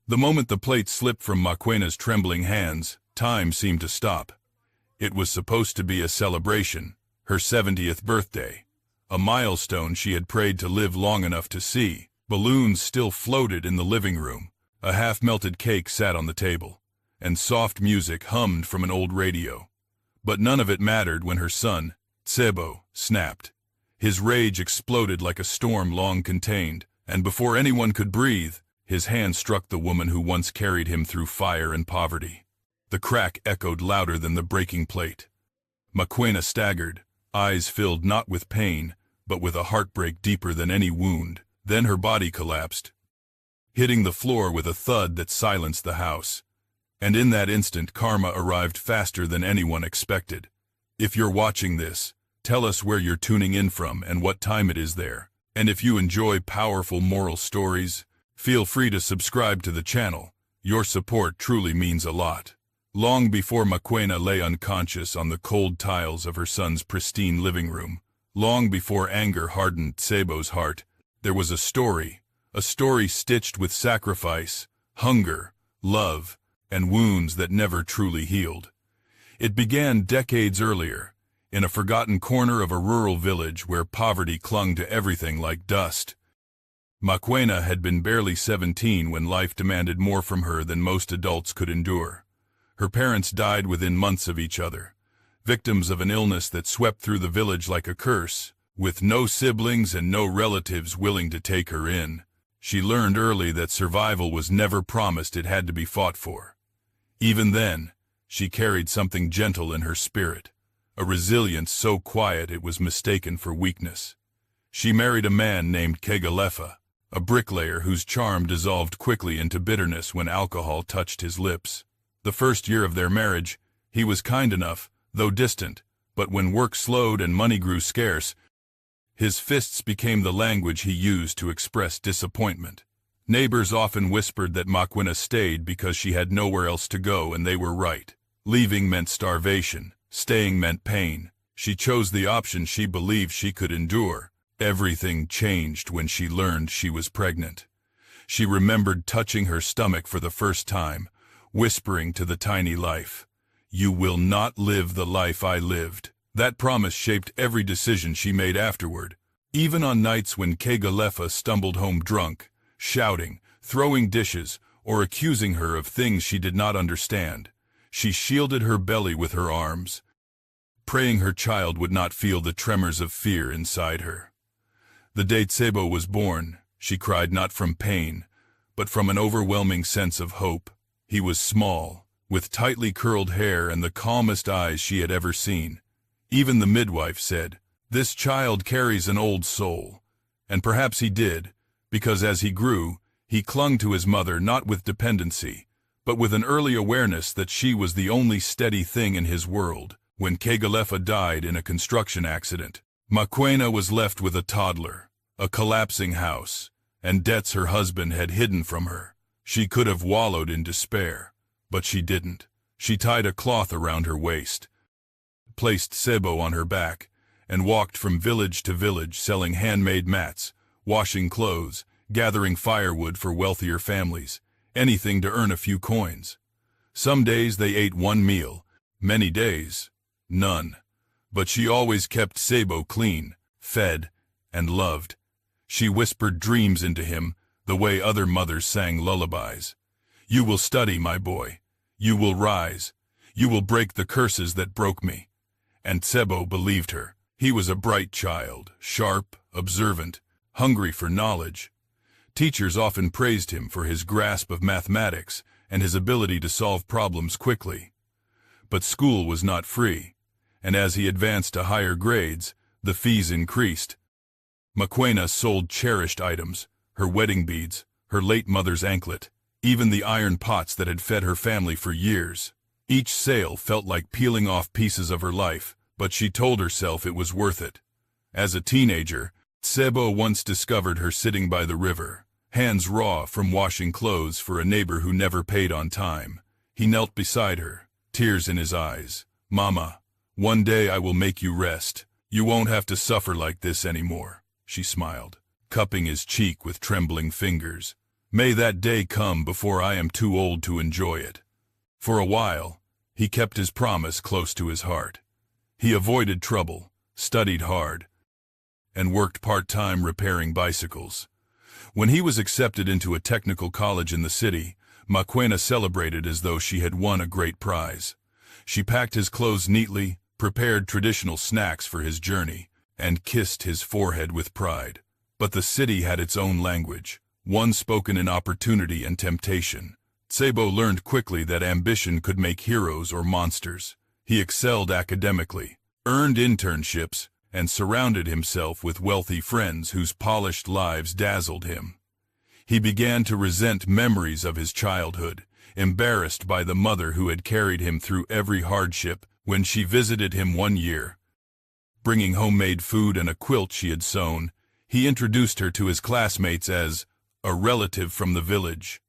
The moment the plate slipped from Makwena's trembling hands, time seemed to stop. It was supposed to be a celebration, her 70th birthday, a milestone she had prayed to live long enough to see. Balloons still floated in the living room, a half-melted cake sat on the table, and soft music hummed from an old radio. But none of it mattered when her son, Tsebo, snapped. His rage exploded like a storm long contained, and before anyone could breathe, his hand struck the woman who once carried him through fire and poverty. The crack echoed louder than the breaking plate. Makwena staggered, eyes filled not with pain, but with a heartbreak deeper than any wound. Then her body collapsed, hitting the floor with a thud that silenced the house. And in that instant, karma arrived faster than anyone expected. If you're watching this, tell us where you're tuning in from and what time it is there. And if you enjoy powerful moral stories, feel free to subscribe to the channel. Your support truly means a lot. Long before Makwena lay unconscious on the cold tiles of her son's pristine living room, long before anger hardened Tsebo's heart, there was a story stitched with sacrifice, hunger, love, and wounds that never truly healed. It began decades earlier, in a forgotten corner of a rural village where poverty clung to everything like dust. Makwena had been barely 17 when life demanded more from her than most adults could endure. Her parents died within months of each other, victims of an illness that swept through the village like a curse. With no siblings and no relatives willing to take her in, she learned early that survival was never promised, it had to be fought for. Even then, she carried something gentle in her spirit, a resilience so quiet it was mistaken for weakness. She married a man named Kegalefa, a bricklayer whose charm dissolved quickly into bitterness when alcohol touched his lips. The first year of their marriage, he was kind enough, though distant, but when work slowed and money grew scarce, his fists became the language he used to express disappointment. Neighbors often whispered that Makwena stayed because she had nowhere else to go, and they were right. Leaving meant starvation, staying meant pain. She chose the option she believed she could endure. Everything changed when she learned she was pregnant. She remembered touching her stomach for the first time, whispering to the tiny life, "You will not live the life I lived." That promise shaped every decision she made afterward. Even on nights when Kegalefa stumbled home drunk, shouting, throwing dishes, or accusing her of things she did not understand, she shielded her belly with her arms, praying her child would not feel the tremors of fear inside her. The day Tsebo was born, she cried not from pain, but from an overwhelming sense of hope. He was small, with tightly curled hair and the calmest eyes she had ever seen. Even the midwife said, "This child carries an old soul." And perhaps he did, because as he grew, he clung to his mother not with dependency, but with an early awareness that she was the only steady thing in his world. When Kegalefa died in a construction accident, Makwena was left with a toddler, a collapsing house, and debts her husband had hidden from her. She could have wallowed in despair, but she didn't. She tied a cloth around her waist, placed Tsebo on her back, and walked from village to village selling handmade mats, washing clothes, gathering firewood for wealthier families, anything to earn a few coins. Some days they ate one meal, many days, none. But she always kept Tsebo clean, fed, and loved. She whispered dreams into him the way other mothers sang lullabies. "You will study, my boy. You will rise. You will break the curses that broke me." And Tsebo believed her. He was a bright child, sharp, observant, hungry for knowledge. Teachers often praised him for his grasp of mathematics and his ability to solve problems quickly. But school was not free, and as he advanced to higher grades, the fees increased. Makwena sold cherished items, her wedding beads, her late mother's anklet, even the iron pots that had fed her family for years. Each sale felt like peeling off pieces of her life, but she told herself it was worth it. As a teenager, Tsebo once discovered her sitting by the river, hands raw from washing clothes for a neighbor who never paid on time. He knelt beside her, tears in his eyes. "Mama, one day I will make you rest. You won't have to suffer like this anymore," she smiled, cupping his cheek with trembling fingers. May that day come before I am too old to enjoy it. For a while, he kept his promise close to his heart. He avoided trouble, studied hard, and worked part-time repairing bicycles. When he was accepted into a technical college in the city, Maquena celebrated as though she had won a great prize. She packed his clothes neatly, prepared traditional snacks for his journey, and kissed his forehead with pride. But the city had its own language, one spoken in opportunity and temptation. Tsebo learned quickly that ambition could make heroes or monsters. He excelled academically, earned internships, and surrounded himself with wealthy friends whose polished lives dazzled him. He began to resent memories of his childhood, embarrassed by the mother who had carried him through every hardship. When she visited him one year, bringing homemade food and a quilt she had sewn, he introduced her to his classmates as a relative from the village.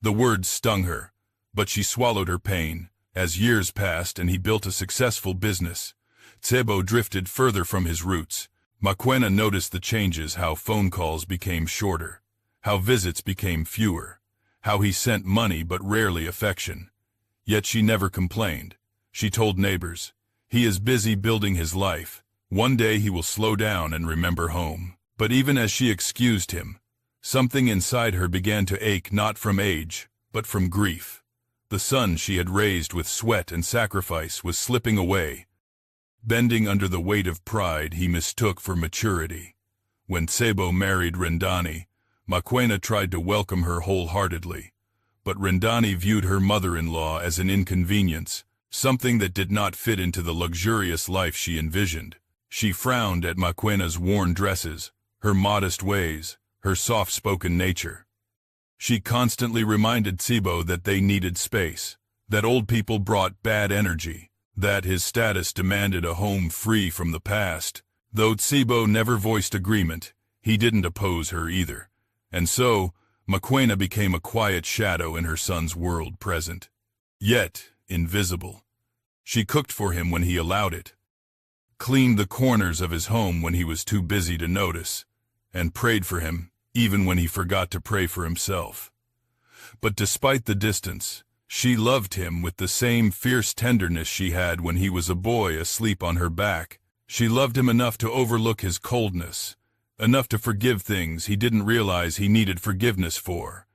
The words stung her, but she swallowed her pain. As years passed and he built a successful business, Tsebo drifted further from his roots. Maquena noticed the changes: how phone calls became shorter, how visits became fewer, how he sent money but rarely affection. Yet she never complained. She told neighbors, "He is busy building his life. One day he will slow down and remember home." But even as she excused him, something inside her began to ache, not from age, but from grief. The son she had raised with sweat and sacrifice was slipping away, bending under the weight of pride he mistook for maturity. When Tsebo married Rendani, Maquena tried to welcome her wholeheartedly, but Rendani viewed her mother-in-law as an inconvenience, something that did not fit into the luxurious life she envisioned. She frowned at Maquena's worn dresses, her modest ways, her soft-spoken nature. She constantly reminded Tsebo that they needed space, that old people brought bad energy, that his status demanded a home free from the past. Though Tsebo never voiced agreement, he didn't oppose her either. And so, Maquena became a quiet shadow in her son's world present. Yet, invisible. She cooked for him when he allowed it, cleaned the corners of his home when he was too busy to notice, and prayed for him even when he forgot to pray for himself. But despite the distance, she loved him with the same fierce tenderness she had when he was a boy asleep on her back. She loved him enough to overlook his coldness, enough to forgive things he didn't realize he needed forgiveness for.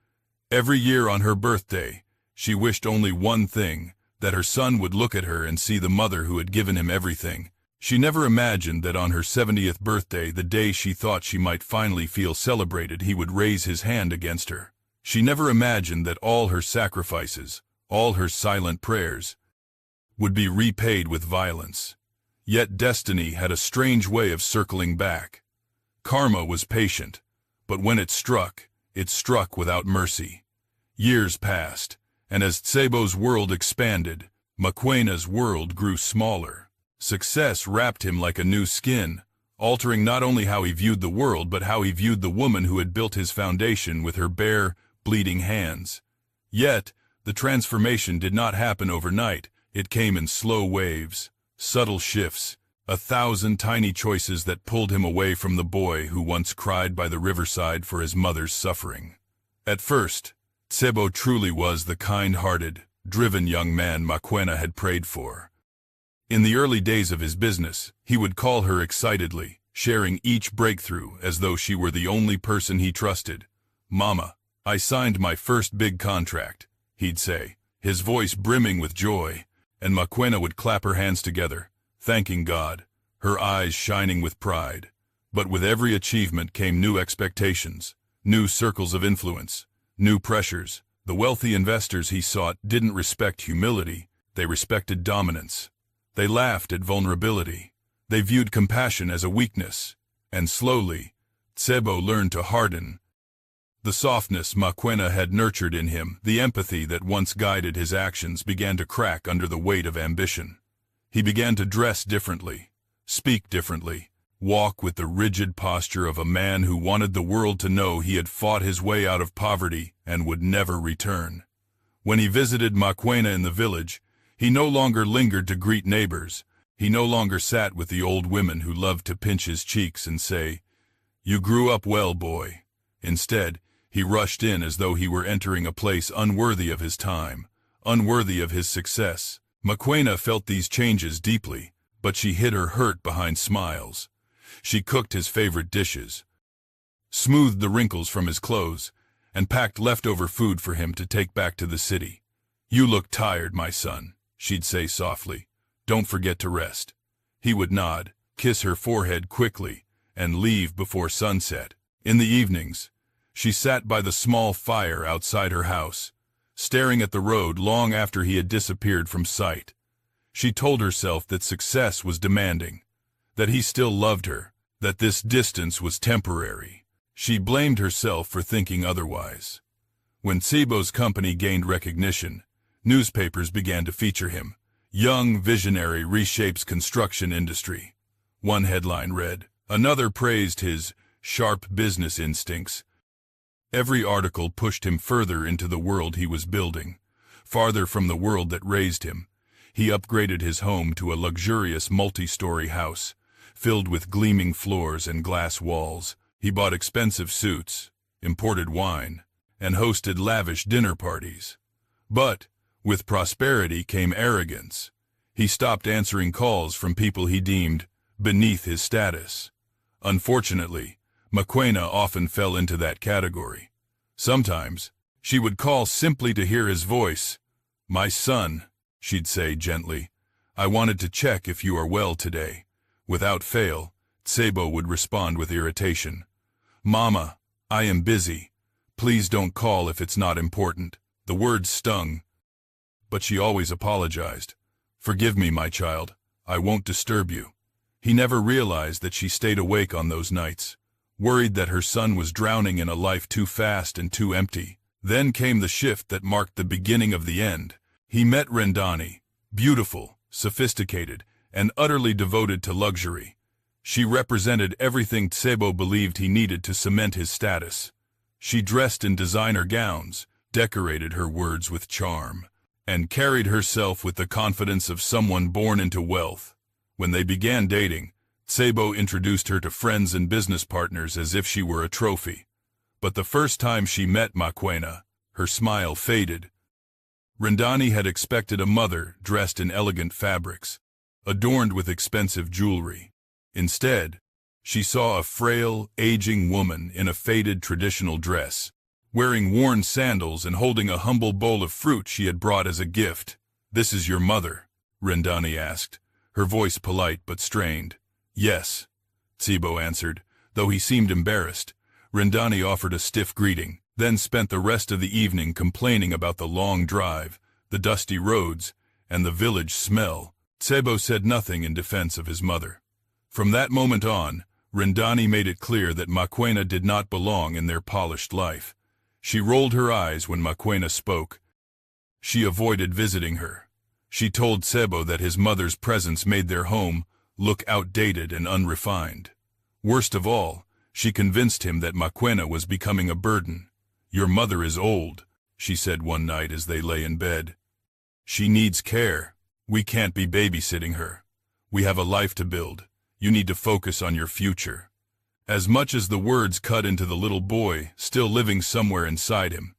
Every year on her birthday, she wished only one thing: that her son would look at her and see the mother who had given him everything. She never imagined that on her 70th birthday, the day she thought she might finally feel celebrated, he would raise his hand against her. She never imagined that all her sacrifices, all her silent prayers, would be repaid with violence. Yet destiny had a strange way of circling back. Karma was patient, but when it struck without mercy. Years passed, and as Tsebo's world expanded, Maquena's world grew smaller. Success wrapped him like a new skin, altering not only how he viewed the world but how he viewed the woman who had built his foundation with her bare, bleeding hands. Yet, the transformation did not happen overnight. It came in slow waves, subtle shifts, 1,000 tiny choices that pulled him away from the boy who once cried by the riverside for his mother's suffering. At first, Tsebo truly was the kind-hearted, driven young man Maquena had prayed for. In the early days of his business, he would call her excitedly, sharing each breakthrough as though she were the only person he trusted. "Mama, I signed my first big contract," he'd say, his voice brimming with joy, and Maquena would clap her hands together, thanking God, her eyes shining with pride. But with every achievement came new expectations, new circles of influence, new pressures. The wealthy investors he sought didn't respect humility, they respected dominance. They laughed at vulnerability. They viewed compassion as a weakness. And slowly, Tsebo learned to harden. The softness Maquena had nurtured in him, the empathy that once guided his actions, began to crack under the weight of ambition. He began to dress differently, speak differently, walk with the rigid posture of a man who wanted the world to know he had fought his way out of poverty and would never return. When he visited Maquena in the village, he no longer lingered to greet neighbors. He no longer sat with the old women who loved to pinch his cheeks and say, "You grew up well, boy." Instead, He rushed in as though he were entering a place unworthy of his time, unworthy of his success. Mokoena felt these changes deeply, but she hid her hurt behind smiles. She cooked his favorite dishes, smoothed the wrinkles from his clothes, and packed leftover food for him to take back to the city. "You look tired, my son," she'd say softly. "Don't forget to rest." He would nod, kiss her forehead quickly, and leave before sunset. In the evenings, she sat by the small fire outside her house, staring at the road long after he had disappeared from sight. She told herself that success was demanding, that he still loved her, that this distance was temporary. She blamed herself for thinking otherwise. When Tseebo's company gained recognition, newspapers began to feature him. "Young visionary reshapes construction industry," one headline read. Another praised his sharp business instincts. Every article pushed him further into the world he was building, farther from the world that raised him. He upgraded his home to a luxurious multi-story house, filled with gleaming floors and glass walls. He bought expensive suits, imported wine, and hosted lavish dinner parties. But with prosperity came arrogance. He stopped answering calls from people he deemed beneath his status. Unfortunately, Mokoena often fell into that category. Sometimes, she would call simply to hear his voice. "My son," she'd say gently, "I wanted to check if you are well today." Without fail, Tseebo would respond with irritation. "Mama, I am busy. Please don't call if it's not important." The words stung, but she always apologized. "Forgive me, my child. I won't disturb you." He never realized that she stayed awake on those nights, worried that her son was drowning in a life too fast and too empty. Then came the shift that marked the beginning of the end. He met Rendani, beautiful, sophisticated, and utterly devoted to luxury. She represented everything Tseebo believed he needed to cement his status. She dressed in designer gowns, decorated her words with charm, and carried herself with the confidence of someone born into wealth. When they began dating, Tseebo introduced her to friends and business partners as if she were a trophy. But the first time she met Mokoena, her smile faded. Rendani had expected a mother dressed in elegant fabrics, adorned with expensive jewelry. Instead, she saw a frail, aging woman in a faded traditional dress, wearing worn sandals and holding a humble bowl of fruit she had brought as a gift. "This is your mother?" Rendani asked, her voice polite but strained. "Yes," Tseebo answered, though he seemed embarrassed. Rendani offered a stiff greeting, then spent the rest of the evening complaining about the long drive, the dusty roads, and the village smell. Tseebo said nothing in defense of his mother. From that moment on, Rendani made it clear that Mokoena did not belong in their polished life. She rolled her eyes when Mokoena spoke. She avoided visiting her. She told Tseebo that his mother's presence made their home look outdated and unrefined. Worst of all, she convinced him that Mokoena was becoming a burden. "Your mother is old," she said one night as they lay in bed. "She needs care. We can't be babysitting her. We have a life to build. You need to focus on your future." As much as the words cut into the little boy still living somewhere inside him,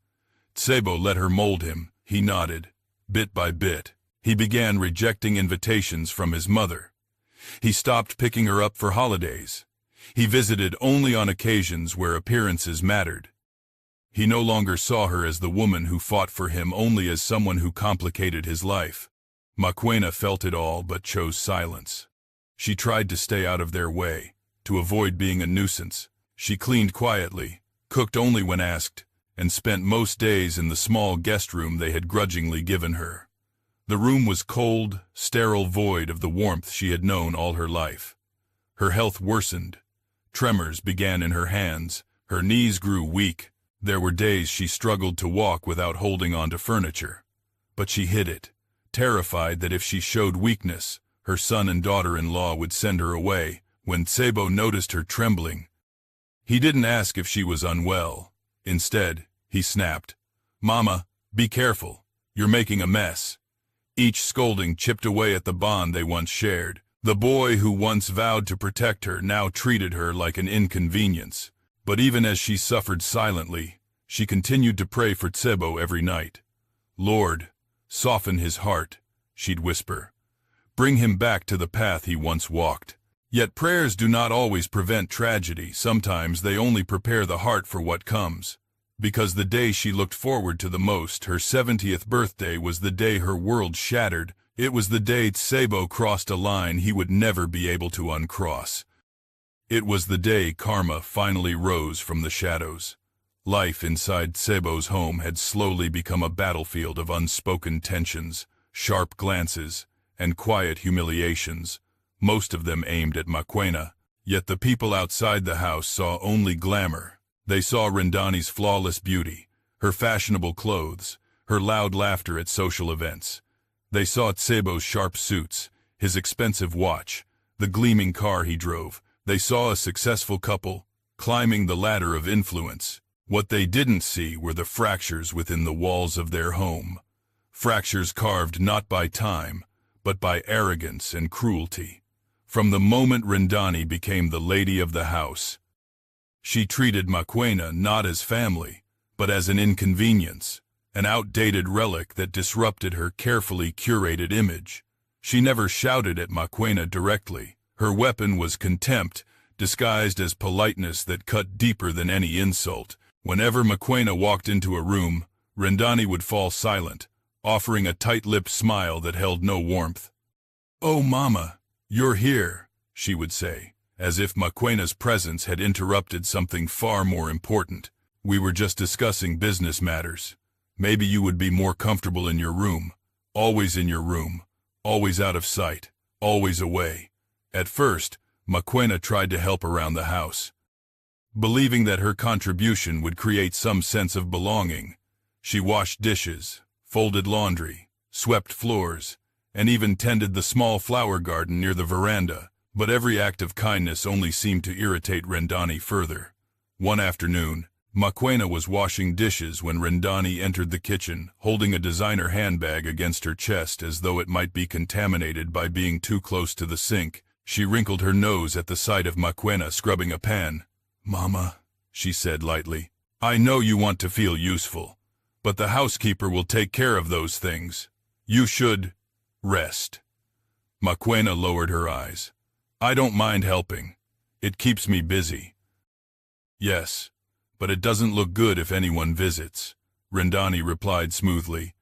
Tseebo let her mold him. He nodded. Bit by bit, he began rejecting invitations from his mother. He stopped picking her up for holidays. He visited only on occasions where appearances mattered. He no longer saw her as the woman who fought for him, only as someone who complicated his life. Mokoena felt it all but chose silence. She tried to stay out of their way, to avoid being a nuisance. She cleaned quietly, cooked only when asked, and spent most days in the small guest room they had grudgingly given her. The room was cold, sterile, void of the warmth she had known all her life. Her health worsened. Tremors began in her hands. Her knees grew weak. There were days she struggled to walk without holding onto furniture. But she hid it, terrified that if she showed weakness, her son and daughter-in-law would send her away. When Tseebo noticed her trembling, he didn't ask if she was unwell. Instead, he snapped, "Mama, be careful. You're making a mess." Each scolding chipped away at the bond they once shared. The boy who once vowed to protect her now treated her like an inconvenience. But even as she suffered silently, She continued to pray for Tsebo every night. "Lord, soften his heart," she'd whisper. "Bring him back to the path he once walked." Yet prayers do not always prevent tragedy. Sometimes they only prepare the heart for what comes. Because the day she looked forward to the most, her 70th birthday, was the day her world shattered. It was the day Tsebo crossed a line he would never be able to uncross. It was the day karma finally rose from the shadows. Life inside Tsebo's home had slowly become a battlefield of unspoken tensions, sharp glances, and quiet humiliations, most of them aimed at Mokoena. Yet the people outside the house saw only glamour. They saw Rendani's flawless beauty, her fashionable clothes, her loud laughter at social events. They saw Tsebo's sharp suits, his expensive watch, the gleaming car he drove. They saw a successful couple, climbing the ladder of influence. What they didn't see were the fractures within the walls of their home. Fractures carved not by time, but by arrogance and cruelty. From the moment Rendani became the lady of the house, she treated Mokoena not as family, but as an inconvenience, an outdated relic that disrupted her carefully curated image. She never shouted at Mokoena directly. Her weapon was contempt, disguised as politeness that cut deeper than any insult. Whenever Mokoena walked into a room, Rendani would fall silent, offering a tight-lipped smile that held no warmth. "Oh, Mama, you're here," she would say, as if Mokoena's presence had interrupted something far more important. "We were just discussing business matters. Maybe you would be more comfortable in your room, always in your room, always out of sight, always away." At first, Mokoena tried to help around the house. Believing that her contribution would create some sense of belonging, she washed dishes, folded laundry, swept floors, and even tended the small flower garden near the veranda. But every act of kindness only seemed to irritate Rendani further. One afternoon, Mokoena was washing dishes when Rendani entered the kitchen, holding a designer handbag against her chest as though it might be contaminated by being too close to the sink. She wrinkled her nose at the sight of Mokoena scrubbing a pan. "Mama," she said lightly, "I know you want to feel useful, but the housekeeper will take care of those things. You should rest." Mokoena lowered her eyes. "I don't mind helping. It keeps me busy." "Yes, but it doesn't look good if anyone visits," Rendani replied smoothly.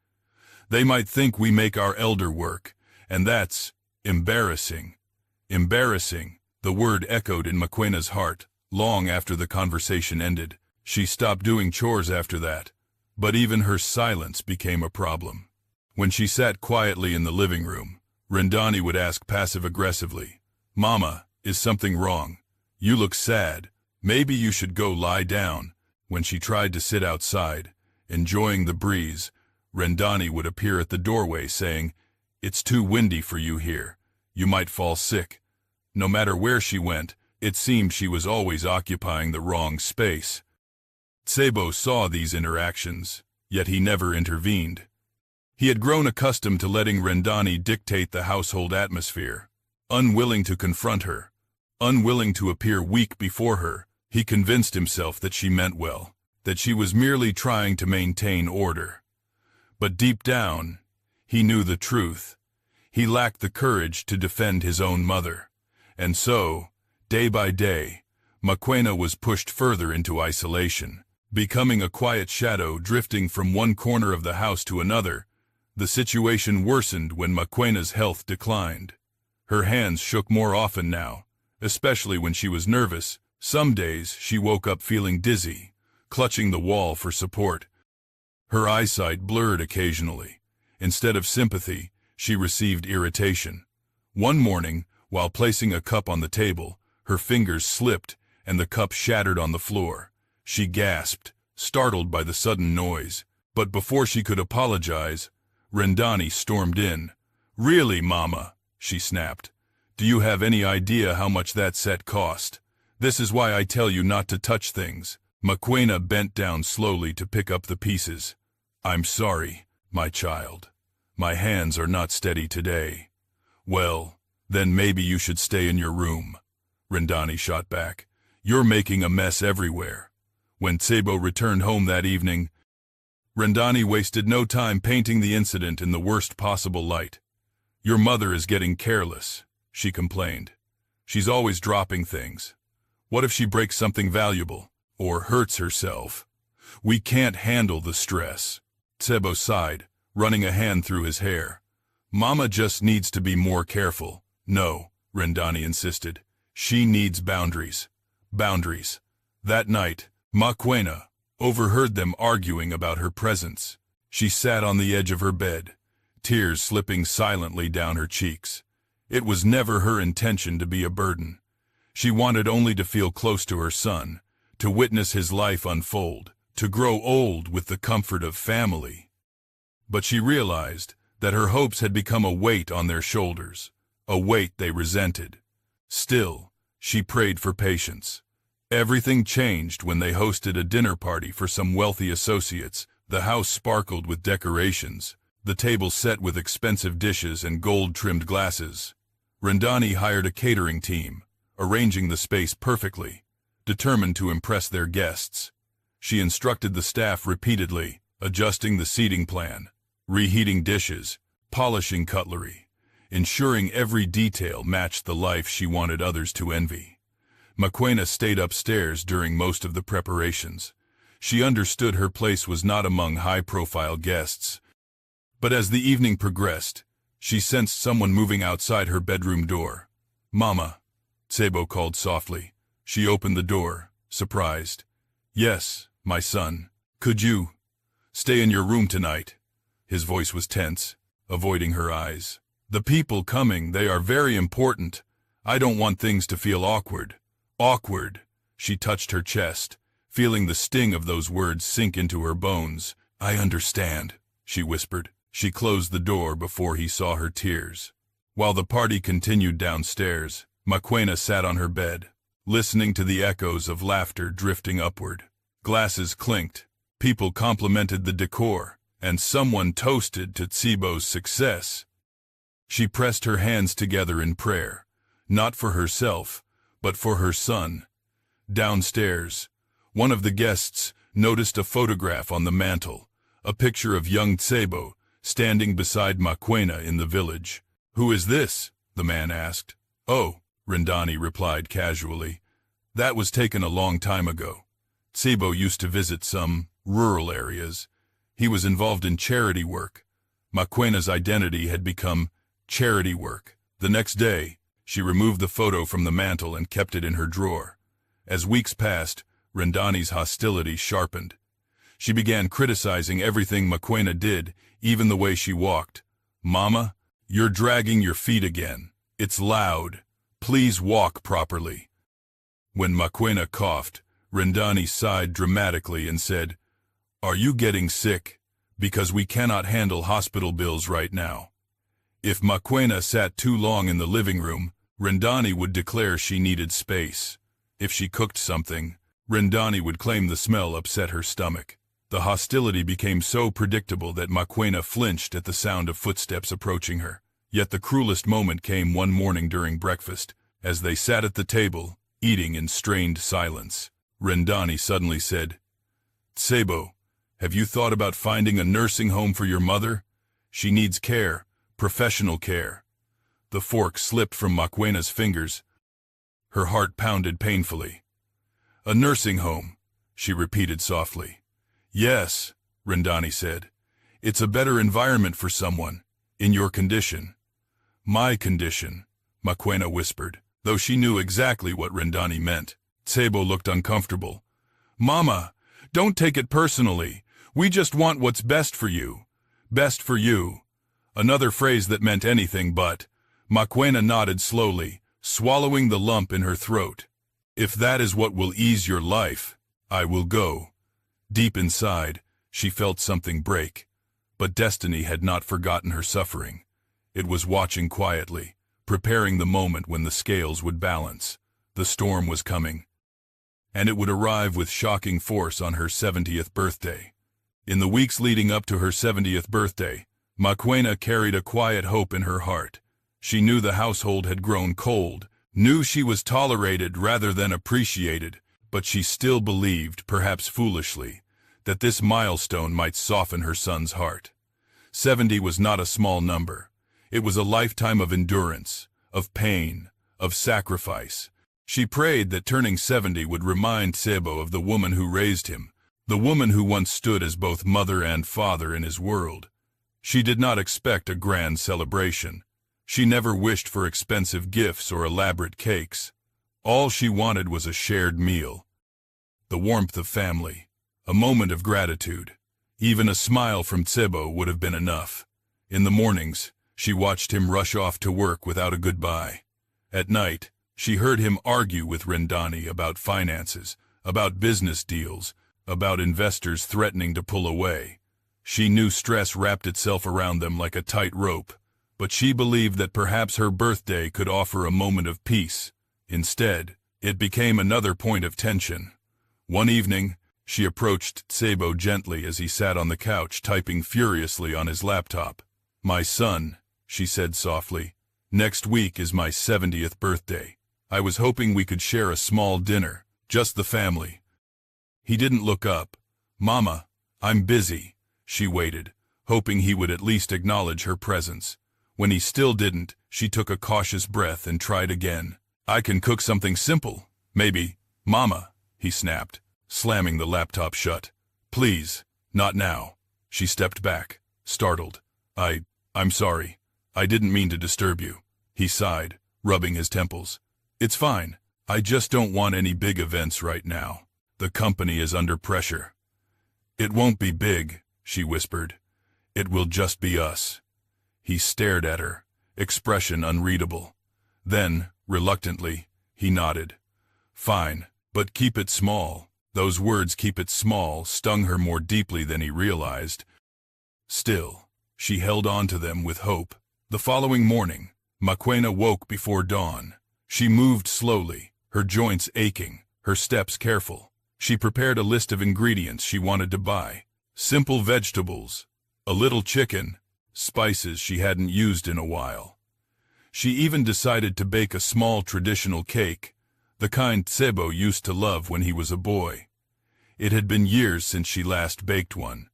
"They might think we make our elder work, and that's embarrassing." Embarrassing, the word echoed in Mokoena's heart. Long after the conversation ended, she stopped doing chores after that, but even her silence became a problem. When she sat quietly in the living room, Rendani would ask passive-aggressively, "Mama, is something wrong? You look sad. Maybe you should go lie down." When she tried to sit outside, enjoying the breeze, Rendani would appear at the doorway saying, "It's too windy for you here. You might fall sick." No matter where she went, it seemed she was always occupying the wrong space. Tsebo saw these interactions, yet he never intervened. He had grown accustomed to letting Rendani dictate the household atmosphere. Unwilling to confront her, unwilling to appear weak before her, he convinced himself that she meant well, that she was merely trying to maintain order. But deep down, he knew the truth. He lacked the courage to defend his own mother. And so, day by day, Mokoena was pushed further into isolation, becoming a quiet shadow drifting from one corner of the house to another. The situation worsened when Mokoena's health declined. Her hands shook more often now, especially when she was nervous. Some days she woke up feeling dizzy, clutching the wall for support. Her eyesight blurred occasionally. Instead of sympathy, she received irritation. One morning, while placing a cup on the table, her fingers slipped and the cup shattered on the floor. She gasped, startled by the sudden noise. But before she could apologize, Rendani stormed in. "Really, Mama," she snapped. "Do you have any idea how much that set cost? This is why I tell you not to touch things." Mokoena bent down slowly to pick up the pieces. "I'm sorry, my child. My hands are not steady today." "Well, then maybe you should stay in your room," Rendani shot back. "You're making a mess everywhere." When Tsebo returned home that evening, Rendani wasted no time painting the incident in the worst possible light. "Your mother is getting careless," she complained. "She's always dropping things. What if she breaks something valuable, or hurts herself? We can't handle the stress." Tsebo sighed, running a hand through his hair. "Mama just needs to be more careful." "No," Rendani insisted. "She needs boundaries." Boundaries. That night, Makwena overheard them arguing about her presence. She sat on the edge of her bed, tears slipping silently down her cheeks. It was never her intention to be a burden. She wanted only to feel close to her son, to witness his life unfold, to grow old with the comfort of family. But she realized that her hopes had become a weight on their shoulders, a weight they resented. Still, she prayed for patience. Everything changed when they hosted a dinner party for some wealthy associates. The house sparkled with decorations, the table set with expensive dishes and gold-trimmed glasses. Rendani hired a catering team, arranging the space perfectly, determined to impress their guests. She instructed the staff repeatedly, adjusting the seating plan, reheating dishes, polishing cutlery, ensuring every detail matched the life she wanted others to envy. Makwena stayed upstairs during most of the preparations. She understood her place was not among high-profile guests. But as the evening progressed, she sensed someone moving outside her bedroom door. "Mama," Tsebo called softly. She opened the door, surprised. "Yes, my son. Could you stay in your room tonight?" His voice was tense, avoiding her eyes. "The people coming, they are very important. I don't want things to feel awkward." "Awkward." She touched her chest, feeling the sting of those words sink into her bones. "I understand," she whispered. She closed the door before he saw her tears. While the party continued downstairs, Makwena sat on her bed, listening to the echoes of laughter drifting upward. Glasses clinked, people complimented the decor, and someone toasted to Tsebo's success. She pressed her hands together in prayer, not for herself, but for her son. Downstairs, one of the guests noticed a photograph on the mantel, a picture of young Tsebo standing beside Makwena in the village. "Who is this?" the man asked. "Oh," Rendani replied casually. "That was taken a long time ago. Tsebo used to visit some rural areas. He was involved in charity work. Makwena's identity had become charity work. The next day, she removed the photo from the mantel and kept it in her drawer. As weeks passed, Rendani's hostility sharpened. She began criticizing everything Makwena did, even the way she walked. "Mama, you're dragging your feet again. It's loud. Please walk properly." When Makwena coughed, Rendani sighed dramatically and said, "Are you getting sick? Because we cannot handle hospital bills right now." If Makwena sat too long in the living room, Rendani would declare she needed space. If she cooked something, Rendani would claim the smell upset her stomach. The hostility became so predictable that Makwena flinched at the sound of footsteps approaching her. Yet the cruelest moment came one morning during breakfast, as they sat at the table, eating in strained silence. Rendani suddenly said, "Tsebo, have you thought about finding a nursing home for your mother? She needs care, professional care." The fork slipped from Makwena's fingers. Her heart pounded painfully. "A nursing home," she repeated softly. "Yes," Rendani said. "It's a better environment for someone, in your condition." "My condition," Makwena whispered, though she knew exactly what Rendani meant. Tsebo looked uncomfortable. "Mama, don't take it personally. We just want what's best for you. Best for you." Another phrase that meant anything but. Makwena nodded slowly, swallowing the lump in her throat. "If that is what will ease your life, I will go." Deep inside, she felt something break. But destiny had not forgotten her suffering. It was watching quietly, preparing the moment when the scales would balance. The storm was coming, and it would arrive with shocking force on her 70th birthday. In the weeks leading up to her 70th birthday, Makwena carried a quiet hope in her heart. She knew the household had grown cold, knew she was tolerated rather than appreciated, but she still believed, perhaps foolishly, that this milestone might soften her son's heart. 70 was not a small number. It was a lifetime of endurance, of pain, of sacrifice. She prayed that turning 70 would remind Tsebo of the woman who raised him, the woman who once stood as both mother and father in his world. She did not expect a grand celebration. She never wished for expensive gifts or elaborate cakes. All she wanted was a shared meal, the warmth of family, a moment of gratitude. Even a smile from Tsebo would have been enough. In the mornings, she watched him rush off to work without a goodbye. At night, she heard him argue with Rendani about finances, about business deals, about investors threatening to pull away. She knew stress wrapped itself around them like a tight rope, but she believed that perhaps her birthday could offer a moment of peace. Instead, it became another point of tension. One evening, she approached Tsebo gently as he sat on the couch typing furiously on his laptop. "My son," she said softly, "next week is my 70th birthday. I was hoping we could share a small dinner, just the family." He didn't look up. "Mama, I'm busy." She waited, hoping he would at least acknowledge her presence. When he still didn't, she took a cautious breath and tried again. "I can cook something simple, maybe." "Mama," he snapped, slamming the laptop shut. "Please, not now." She stepped back, startled. I'm sorry. I didn't mean to disturb you." He sighed, rubbing his temples. "It's fine. I just don't want any big events right now. The company is under pressure." "It won't be big," she whispered. "It will just be us." He stared at her, expression unreadable. Then, reluctantly, he nodded. "Fine, but keep it small." Those words, "keep it small," stung her more deeply than he realized. Still, she held on to them with hope. The following morning, Makwena woke before dawn. She moved slowly, her joints aching, her steps careful. She prepared a list of ingredients she wanted to buy. Simple vegetables, a little chicken, spices she hadn't used in a while. She even decided to bake a small traditional cake, the kind Tsebo used to love when he was a boy. It had been years since she last baked one,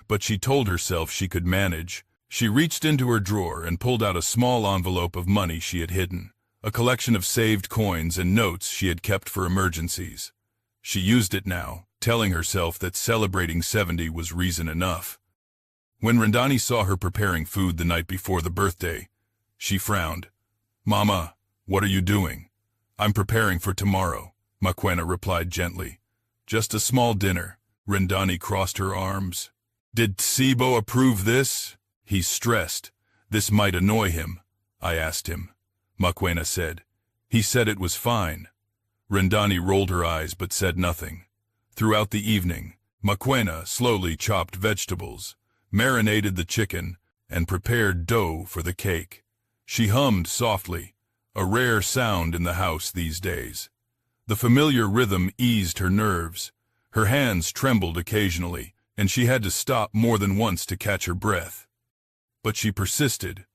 but she told herself she could manage. She reached into her drawer and pulled out a small envelope of money she had hidden, a collection of saved coins and notes she had kept for emergencies. She used it now, telling herself that celebrating 70 was reason enough. When Rendani saw her preparing food the night before the birthday, she frowned. "Mama, what are you doing?" "I'm preparing for tomorrow," Makwena replied gently. "Just a small dinner." Rendani crossed her arms. "Did Tsebo approve this?" He stressed. "This might annoy him." "I asked him," Makwena said. "He said it was fine." Rendani rolled her eyes but said nothing. Throughout the evening, Makwena slowly chopped vegetables, marinated the chicken, and prepared dough for the cake. She hummed softly, a rare sound in the house these days. The familiar rhythm eased her nerves. Her hands trembled occasionally, and she had to stop more than once to catch her breath. But she persisted.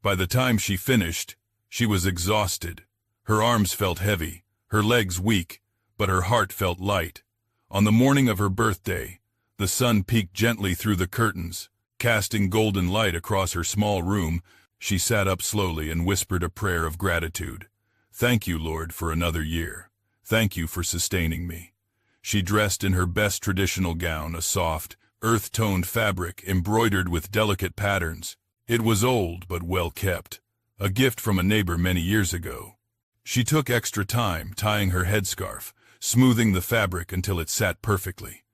By the time she finished, she was exhausted. Her arms felt heavy, her legs weak, but her heart felt light. On the morning of her birthday, the sun peeked gently through the curtains, casting golden light across her small room. She sat up slowly and whispered a prayer of gratitude. "Thank you, Lord, for another year. Thank you for sustaining me." She dressed in her best traditional gown, a soft, earth-toned fabric embroidered with delicate patterns. It was old but well kept, a gift from a neighbor many years ago. She took extra time tying her headscarf, smoothing the fabric until it sat perfectly.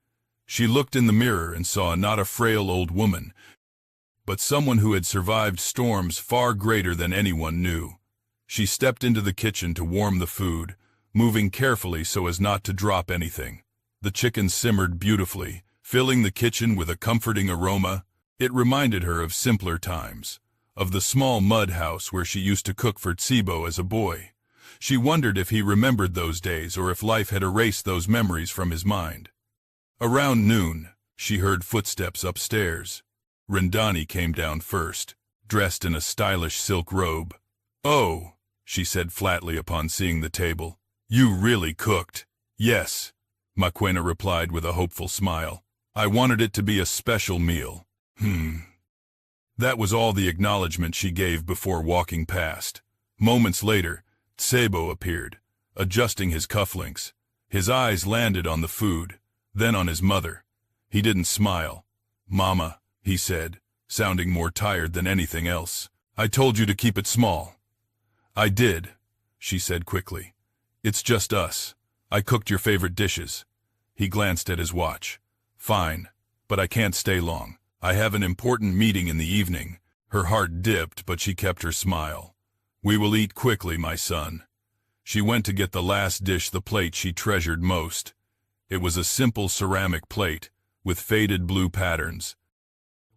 She looked in the mirror and saw not a frail old woman, but someone who had survived storms far greater than anyone knew. She stepped into the kitchen to warm the food, moving carefully so as not to drop anything. The chicken simmered beautifully, filling the kitchen with a comforting aroma. It reminded her of simpler times, of the small mud house where she used to cook for Tsebo as a boy. She wondered if he remembered those days or if life had erased those memories from his mind. Around noon, she heard footsteps upstairs. Rendani came down first, dressed in a stylish silk robe. "Oh," she said flatly upon seeing the table, "you really cooked." Yes, Maquena replied with a hopeful smile. I wanted it to be a special meal. That was all the acknowledgement she gave before walking past. Moments later, Tsebo appeared, adjusting his cufflinks. His eyes landed on the food, then on his mother. He didn't smile. Mama, he said, sounding more tired than anything else. I told you to keep it small. I did, she said quickly. It's just us. I cooked your favorite dishes. He glanced at his watch. Fine, but I can't stay long. I have an important meeting in the evening. Her heart dipped, but she kept her smile. We will eat quickly, my son. She went to get the last dish, the plate she treasured most. It was a simple ceramic plate, with faded blue patterns.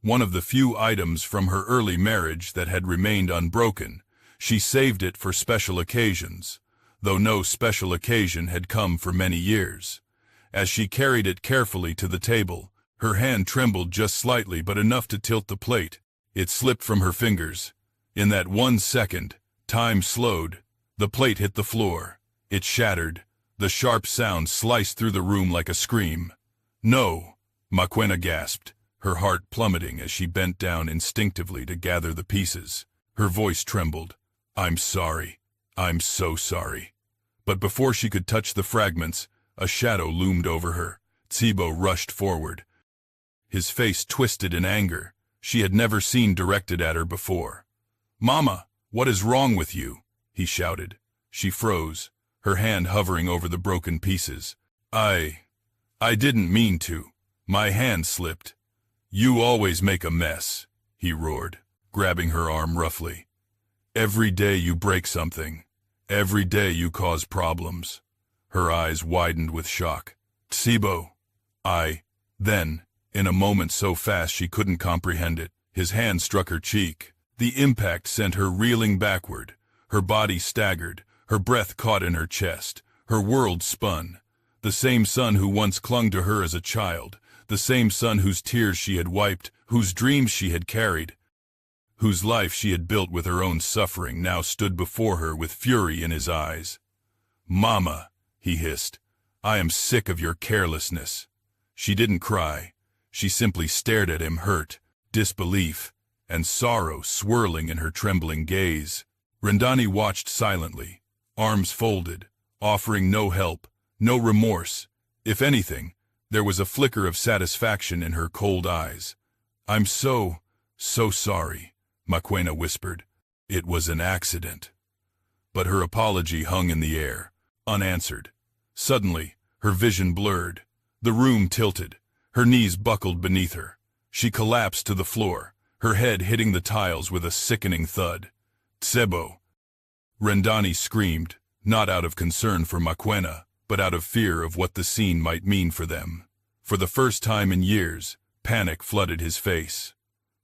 One of the few items from her early marriage that had remained unbroken. She saved it for special occasions, though no special occasion had come for many years. As she carried it carefully to the table, her hand trembled just slightly, but enough to tilt the plate. It slipped from her fingers. In that 1 second, time slowed. The plate hit the floor. It shattered. The sharp sound sliced through the room like a scream. No, Maquena gasped, her heart plummeting as she bent down instinctively to gather the pieces. Her voice trembled. I'm sorry. I'm so sorry. But before she could touch the fragments, a shadow loomed over her. Tsebo rushed forward. His face twisted in anger. She had never seen directed at her before. Mama, what is wrong with you? He shouted. She froze, her hand hovering over the broken pieces. I didn't mean to. My hand slipped. You always make a mess, he roared, grabbing her arm roughly. Every day you break something. Every day you cause problems. Her eyes widened with shock. Tsebo. Then, in a moment so fast she couldn't comprehend it, his hand struck her cheek. The impact sent her reeling backward. Her body staggered, her breath caught in her chest. Her world spun. The same son who once clung to her as a child, the same son whose tears she had wiped, whose dreams she had carried, whose life she had built with her own suffering, now stood before her with fury in his eyes. Mama, he hissed, I am sick of your carelessness. She didn't cry. She simply stared at him, hurt, disbelief, and sorrow swirling in her trembling gaze. Rendani watched silently, arms folded, offering no help, no remorse. If anything, there was a flicker of satisfaction in her cold eyes. I'm so sorry, Maquena whispered. It was an accident. But her apology hung in the air, unanswered. Suddenly, her vision blurred. The room tilted. Her knees buckled beneath her. She collapsed to the floor, her head hitting the tiles with a sickening thud. Tsebo. Rendani screamed, not out of concern for Maquena, but out of fear of what the scene might mean for them. For the first time in years, panic flooded his face.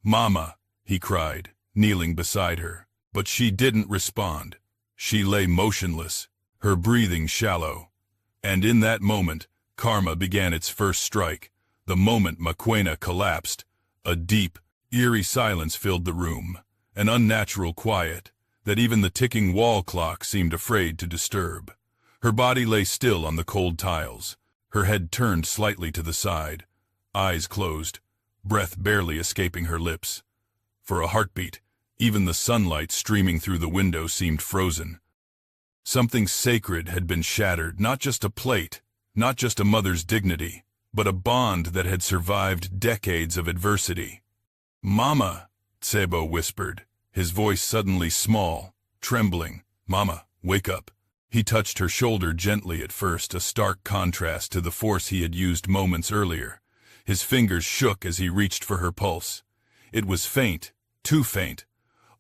Mama, he cried, kneeling beside her. But she didn't respond. She lay motionless, her breathing shallow. And in that moment, karma began its first strike. The moment Maquena collapsed, a deep, eerie silence filled the room, an unnatural quiet that even the ticking wall clock seemed afraid to disturb. Her body lay still on the cold tiles, her head turned slightly to the side, eyes closed, breath barely escaping her lips. For a heartbeat, even the sunlight streaming through the window seemed frozen. Something sacred had been shattered, not just a plate, not just a mother's dignity, but a bond that had survived decades of adversity. Mama, Tsebo whispered, his voice suddenly small, trembling. Mama, wake up. He touched her shoulder gently at first, a stark contrast to the force he had used moments earlier. His fingers shook as he reached for her pulse. It was faint, too faint.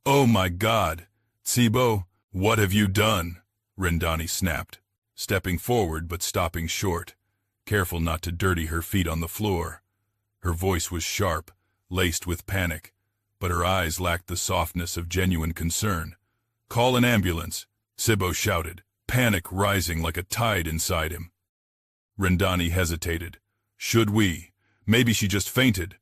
Oh my God! Tsebo, what have you done? Rendani snapped, stepping forward but stopping short, careful not to dirty her feet on the floor. Her voice was sharp, laced with panic, but her eyes lacked the softness of genuine concern. Call an ambulance, Tsebo shouted, panic rising like a tide inside him. Rendani hesitated. Should we? Maybe she just fainted.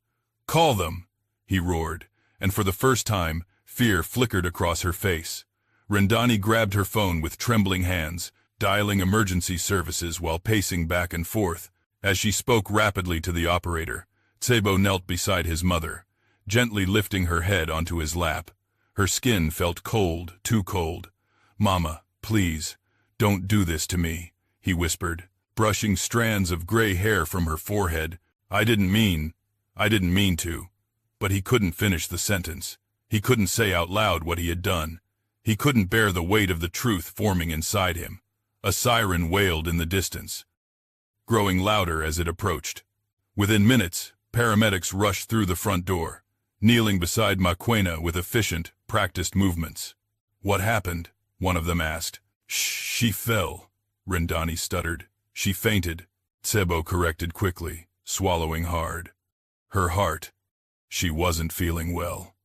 Call them, he roared, and for the first time, fear flickered across her face. Rendani grabbed her phone with trembling hands. dialing emergency services while pacing back and forth. As she spoke rapidly to the operator, Tsebo knelt beside his mother, gently lifting her head onto his lap. Her skin felt cold, too cold. "Mama, please, don't do this to me," he whispered, brushing strands of gray hair from her forehead. I didn't mean to." But he couldn't finish the sentence. He couldn't say out loud what he had done. He couldn't bear the weight of the truth forming inside him. A siren wailed in the distance, growing louder as it approached. Within minutes, paramedics rushed through the front door, kneeling beside Maquena with efficient, practiced movements. "What happened?" one of them asked. She fell," Rendani stuttered. "She fainted," Tsebo corrected quickly, swallowing hard. "Her heart. She wasn't feeling well."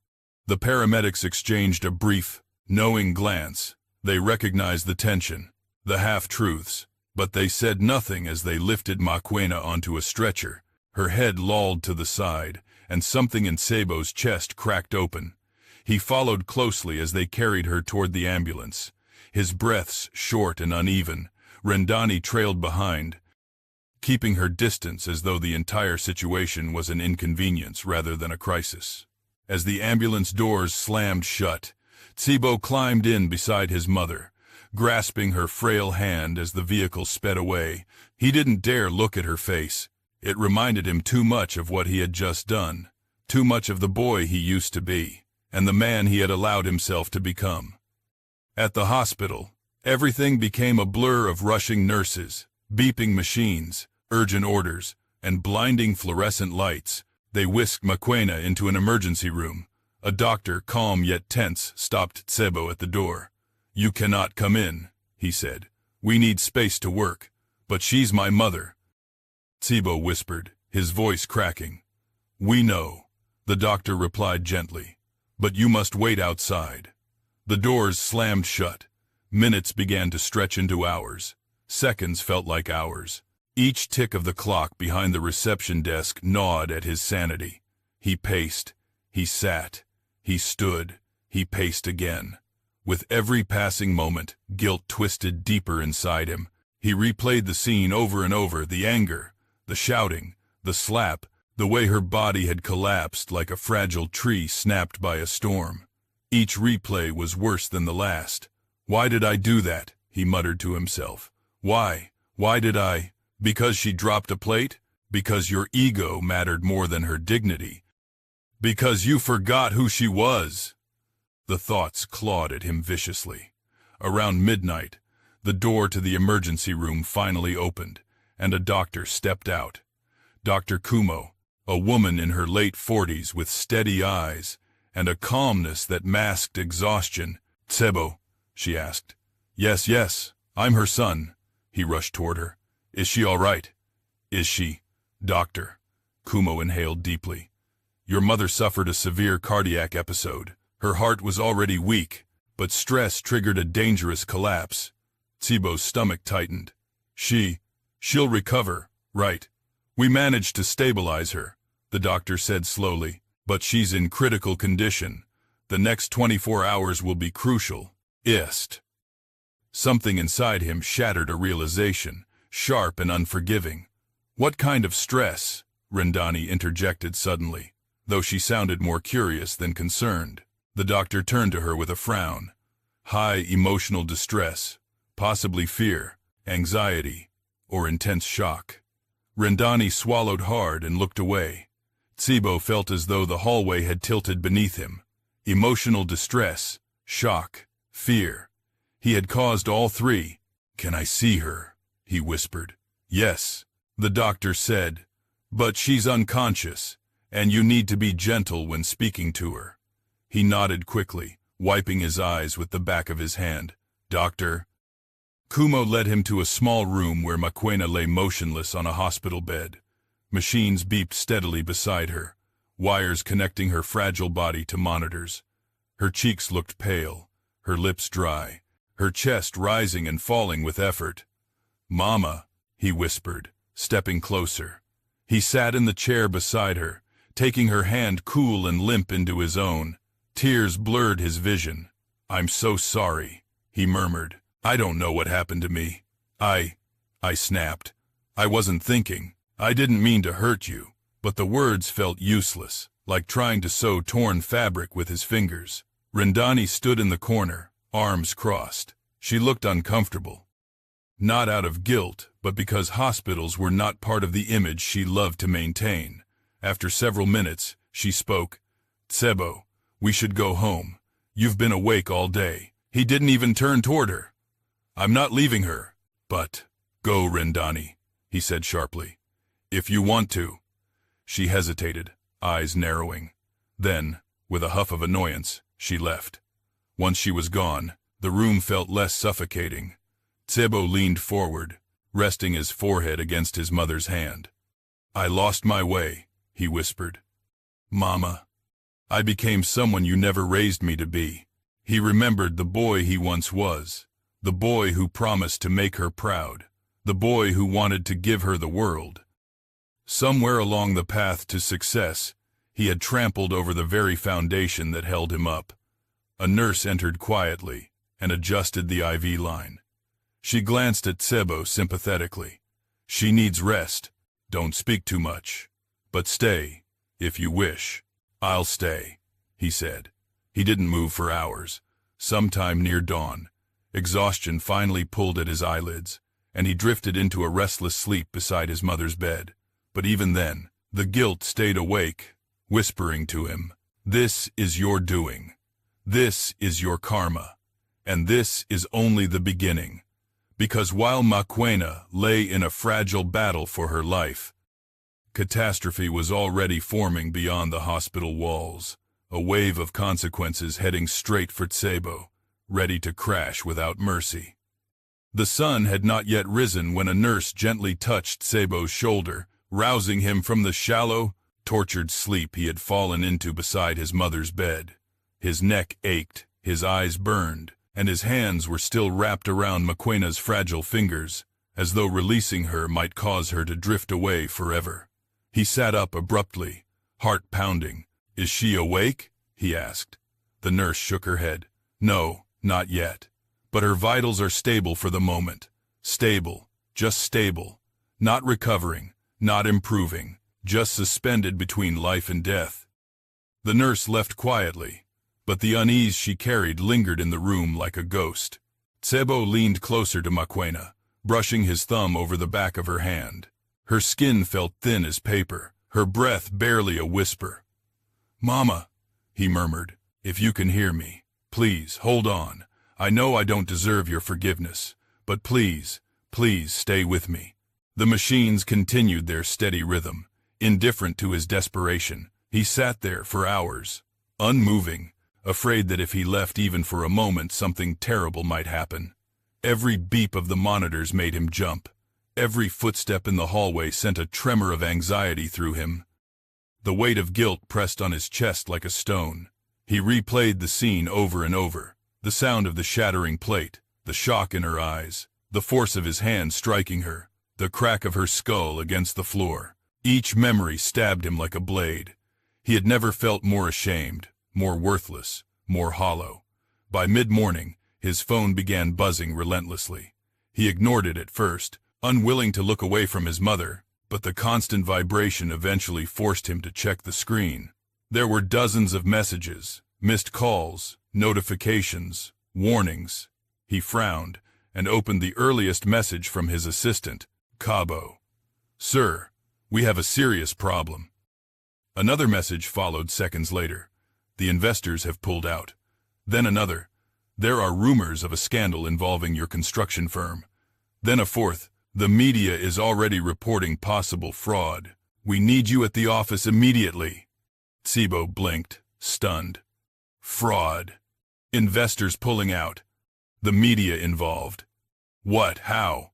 The paramedics exchanged a brief, knowing glance. They recognized the tension, the half-truths, but they said nothing as they lifted Maquena onto a stretcher. Her head lolled to the side, and something in Tsebo's chest cracked open. He followed closely as they carried her toward the ambulance. His breaths short and uneven. Rendani trailed behind, keeping her distance as though the entire situation was an inconvenience rather than a crisis. As the ambulance doors slammed shut, Tsebo climbed in beside his mother, grasping her frail hand as the vehicle sped away. He didn't dare look at her face. It reminded him too much of what he had just done, too much of the boy he used to be, and the man he had allowed himself to become. At the hospital, everything became a blur of rushing nurses, beeping machines, urgent orders, and blinding fluorescent lights. They whisked Maquena into an emergency room. A doctor, calm yet tense, stopped Tsebo at the door. "You cannot come in," he said. "We need space to work." "But she's my mother," Tsebo whispered, his voice cracking. "We know," the doctor replied gently, "but you must wait outside." The doors slammed shut. Minutes began to stretch into hours. Seconds felt like hours. Each tick of the clock behind the reception desk gnawed at his sanity. He paced. He sat. He stood. He paced again. With every passing moment, guilt twisted deeper inside him. He replayed the scene over and over, the anger, the shouting, the slap, the way her body had collapsed like a fragile tree snapped by a storm. Each replay was worse than the last. "Why did I do that?" he muttered to himself. "Why? Why did I? Because she dropped a plate? Because your ego mattered more than her dignity? Because you forgot who she was?" The thoughts clawed at him viciously. Around midnight, the door to the emergency room finally opened, and a doctor stepped out. Dr. Kumo, a woman in her late 40s with steady eyes and a calmness that masked exhaustion. "Tsebo," she asked. Yes, I'm her son." He rushed toward her. "Is she all right?" "Is she?" "Doctor." Kumo inhaled deeply. "Your mother suffered a severe cardiac episode. Her heart was already weak, but stress triggered a dangerous collapse." Tsebo's stomach tightened. She'll recover, right? We managed to stabilize her," the doctor said slowly, "but she's in critical condition. The next 24 hours will be crucial." Something inside him shattered a realization, sharp and unforgiving. "What kind of stress?" Rendani interjected suddenly, though she sounded more curious than concerned. The doctor turned to her with a frown. "High emotional distress, possibly fear, anxiety, or intense shock." Rendani swallowed hard and looked away. Tsebo felt as though the hallway had tilted beneath him. Emotional distress, shock, fear. He had caused all three. "Can I see her?" he whispered. "Yes," the doctor said, "but she's unconscious, and you need to be gentle when speaking to her." He nodded quickly, wiping his eyes with the back of his hand. "Doctor?" Kumo led him to a small room where Maquena lay motionless on a hospital bed. Machines beeped steadily beside her, wires connecting her fragile body to monitors. Her cheeks looked pale, her lips dry, her chest rising and falling with effort. "Mama," he whispered, stepping closer. He sat in the chair beside her, taking her hand cool and limp into his own. Tears blurred his vision. "I'm so sorry," he murmured. "I don't know what happened to me. I snapped. I wasn't thinking. I didn't mean to hurt you. But the words felt useless, like trying to sew torn fabric with his fingers. Rendani stood in the corner, arms crossed. She looked uncomfortable. Not out of guilt, but because hospitals were not part of the image she loved to maintain. After several minutes, she spoke. Tsebo, we should go home. You've been awake all day. He didn't even turn toward her. I'm not leaving her. But, go, Rendani, he said sharply. If you want to. She hesitated, eyes narrowing. Then, with a huff of annoyance, she left. Once she was gone, the room felt less suffocating. Tsebo leaned forward, resting his forehead against his mother's hand. I lost my way, he whispered. Mama. I became someone you never raised me to be. He remembered the boy he once was, the boy who promised to make her proud, the boy who wanted to give her the world. Somewhere along the path to success, he had trampled over the very foundation that held him up. A nurse entered quietly and adjusted the IV line. She glanced at Tsebo sympathetically. She needs rest. Don't speak too much. But stay, if you wish. I'll stay, he said. He didn't move for hours. Sometime near dawn, exhaustion finally pulled at his eyelids, and he drifted into a restless sleep beside his mother's bed. But even then, the guilt stayed awake, whispering to him, this is your doing. This is your karma. And this is only the beginning. Because while Makwena lay in a fragile battle for her life, catastrophe was already forming beyond the hospital walls, a wave of consequences heading straight for Tsebo, ready to crash without mercy. The sun had not yet risen when a nurse gently touched Tsebo's shoulder, rousing him from the shallow, tortured sleep he had fallen into beside his mother's bed. His neck ached, his eyes burned, and his hands were still wrapped around Makwena's fragile fingers, as though releasing her might cause her to drift away forever. He sat up abruptly, heart pounding. Is she awake? He asked. The nurse shook her head. No, not yet. But her vitals are stable for the moment. Stable, just stable. Not recovering, not improving, just suspended between life and death. The nurse left quietly, but the unease she carried lingered in the room like a ghost. Tsebo leaned closer to Makwena, brushing his thumb over the back of her hand. Her skin felt thin as paper, her breath barely a whisper. Mama, he murmured, if you can hear me, please hold on. I know I don't deserve your forgiveness, but please, please stay with me. The machines continued their steady rhythm. Indifferent to his desperation, he sat there for hours, unmoving, afraid that if he left even for a moment something terrible might happen. Every beep of the monitors made him jump. Every footstep in the hallway sent a tremor of anxiety through him. The weight of guilt pressed on his chest like a stone. He replayed the scene over and over, the sound of the shattering plate, the shock in her eyes, the force of his hand striking her, the crack of her skull against the floor. Each memory stabbed him like a blade. He had never felt more ashamed, more worthless, more hollow. By mid-morning, his phone began buzzing relentlessly. He ignored it at first, unwilling to look away from his mother, but the constant vibration eventually forced him to check the screen. There were dozens of messages, missed calls, notifications, warnings. He frowned and opened the earliest message from his assistant, Cabo. Sir, we have a serious problem. Another message followed seconds later. The investors have pulled out. Then another. There are rumors of a scandal involving your construction firm. Then a fourth. The media is already reporting possible fraud. We need you at the office immediately. Tsebo blinked, stunned. Fraud. Investors pulling out. The media involved. What? How?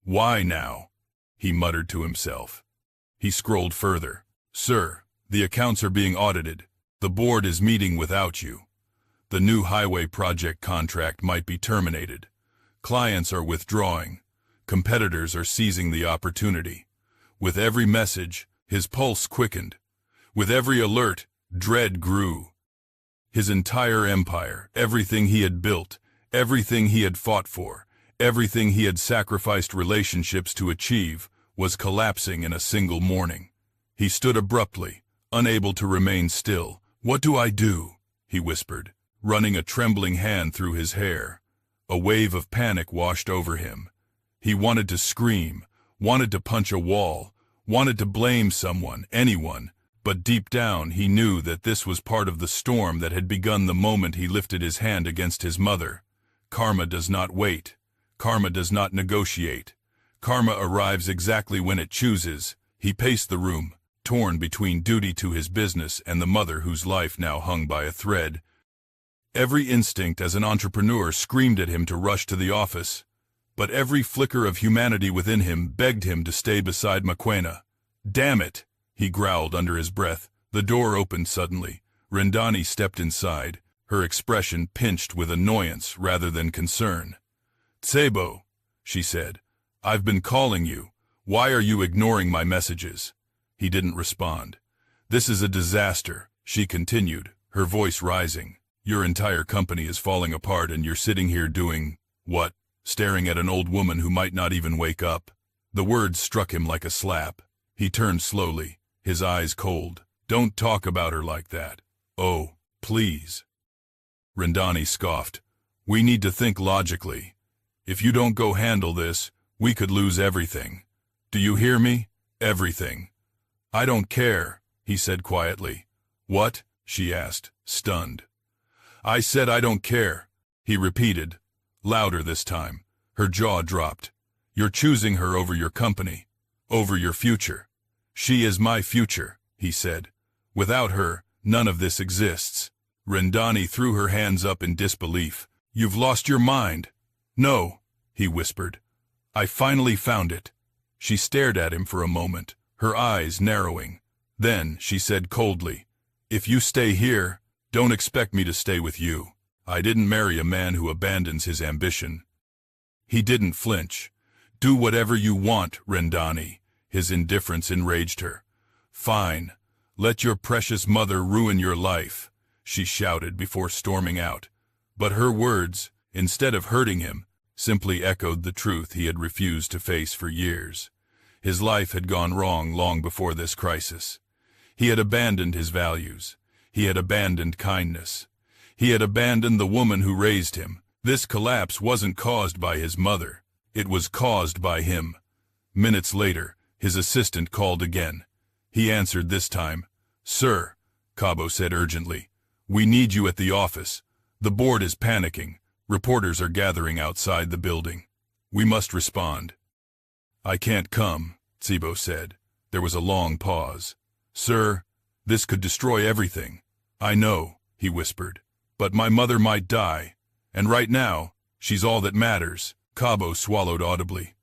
Why now? He muttered to himself. He scrolled further. Sir, the accounts are being audited. The board is meeting without you. The new highway project contract might be terminated. Clients are withdrawing. Competitors are seizing the opportunity. With every message, his pulse quickened. With every alert, dread grew. His entire empire, everything he had built, everything he had fought for, Everything he had sacrificed relationships to achieve was collapsing in a single morning. He stood abruptly, unable to remain still. "What do I do?" he whispered, running a trembling hand through his hair. A wave of panic washed over him. He wanted to scream, wanted to punch a wall, wanted to blame someone, anyone, but deep down he knew that this was part of the storm that had begun the moment he lifted his hand against his mother. Karma does not wait. Karma does not negotiate. Karma arrives exactly when it chooses. He paced the room, torn between duty to his business and the mother whose life now hung by a thread. Every instinct as an entrepreneur screamed at him to rush to the office, but every flicker of humanity within him begged him to stay beside Mokoena. "Damn it!" he growled under his breath. The door opened suddenly. Rendani stepped inside, her expression pinched with annoyance rather than concern. "Tsebo," she said, "I've been calling you. Why are you ignoring my messages?" He didn't respond. "This is a disaster," she continued, her voice rising. "Your entire company is falling apart and you're sitting here doing, what? Staring at an old woman who might not even wake up." The words struck him like a slap. He turned slowly, his eyes cold. "Don't talk about her like that. Oh, please." Rendani scoffed. "We need to think logically. If you don't go handle this, we could lose everything. Do you hear me? Everything." "I don't care," he said quietly. "What?" she asked, stunned. "I said I don't care," he repeated, louder this time. Her jaw dropped. "You're choosing her over your company, over your future." "She is my future," he said. "Without her, none of this exists." Rendani threw her hands up in disbelief. "You've lost your mind." "No," he whispered. "I finally found it." She stared at him for a moment, her eyes narrowing. Then she said coldly, "If you stay here, don't expect me to stay with you. I didn't marry a man who abandons his ambition." He didn't flinch. "Do whatever you want, Rendani." His indifference enraged her. "Fine. Let your precious mother ruin your life," she shouted before storming out. But her words, instead of hurting him, simply echoed the truth he had refused to face for years. His life had gone wrong long before this crisis. He had abandoned his values. He had abandoned kindness. He had abandoned the woman who raised him. This collapse wasn't caused by his mother. It was caused by him. Minutes later, his assistant called again. He answered this time. "Sir," Cabo said urgently, "we need you at the office. The board is panicking. Reporters are gathering outside the building. We must respond." "I can't come," Tsebo said. There was a long pause. "Sir, this could destroy everything." "I know," he whispered, "but my mother might die. And right now, she's all that matters." Cabo swallowed audibly.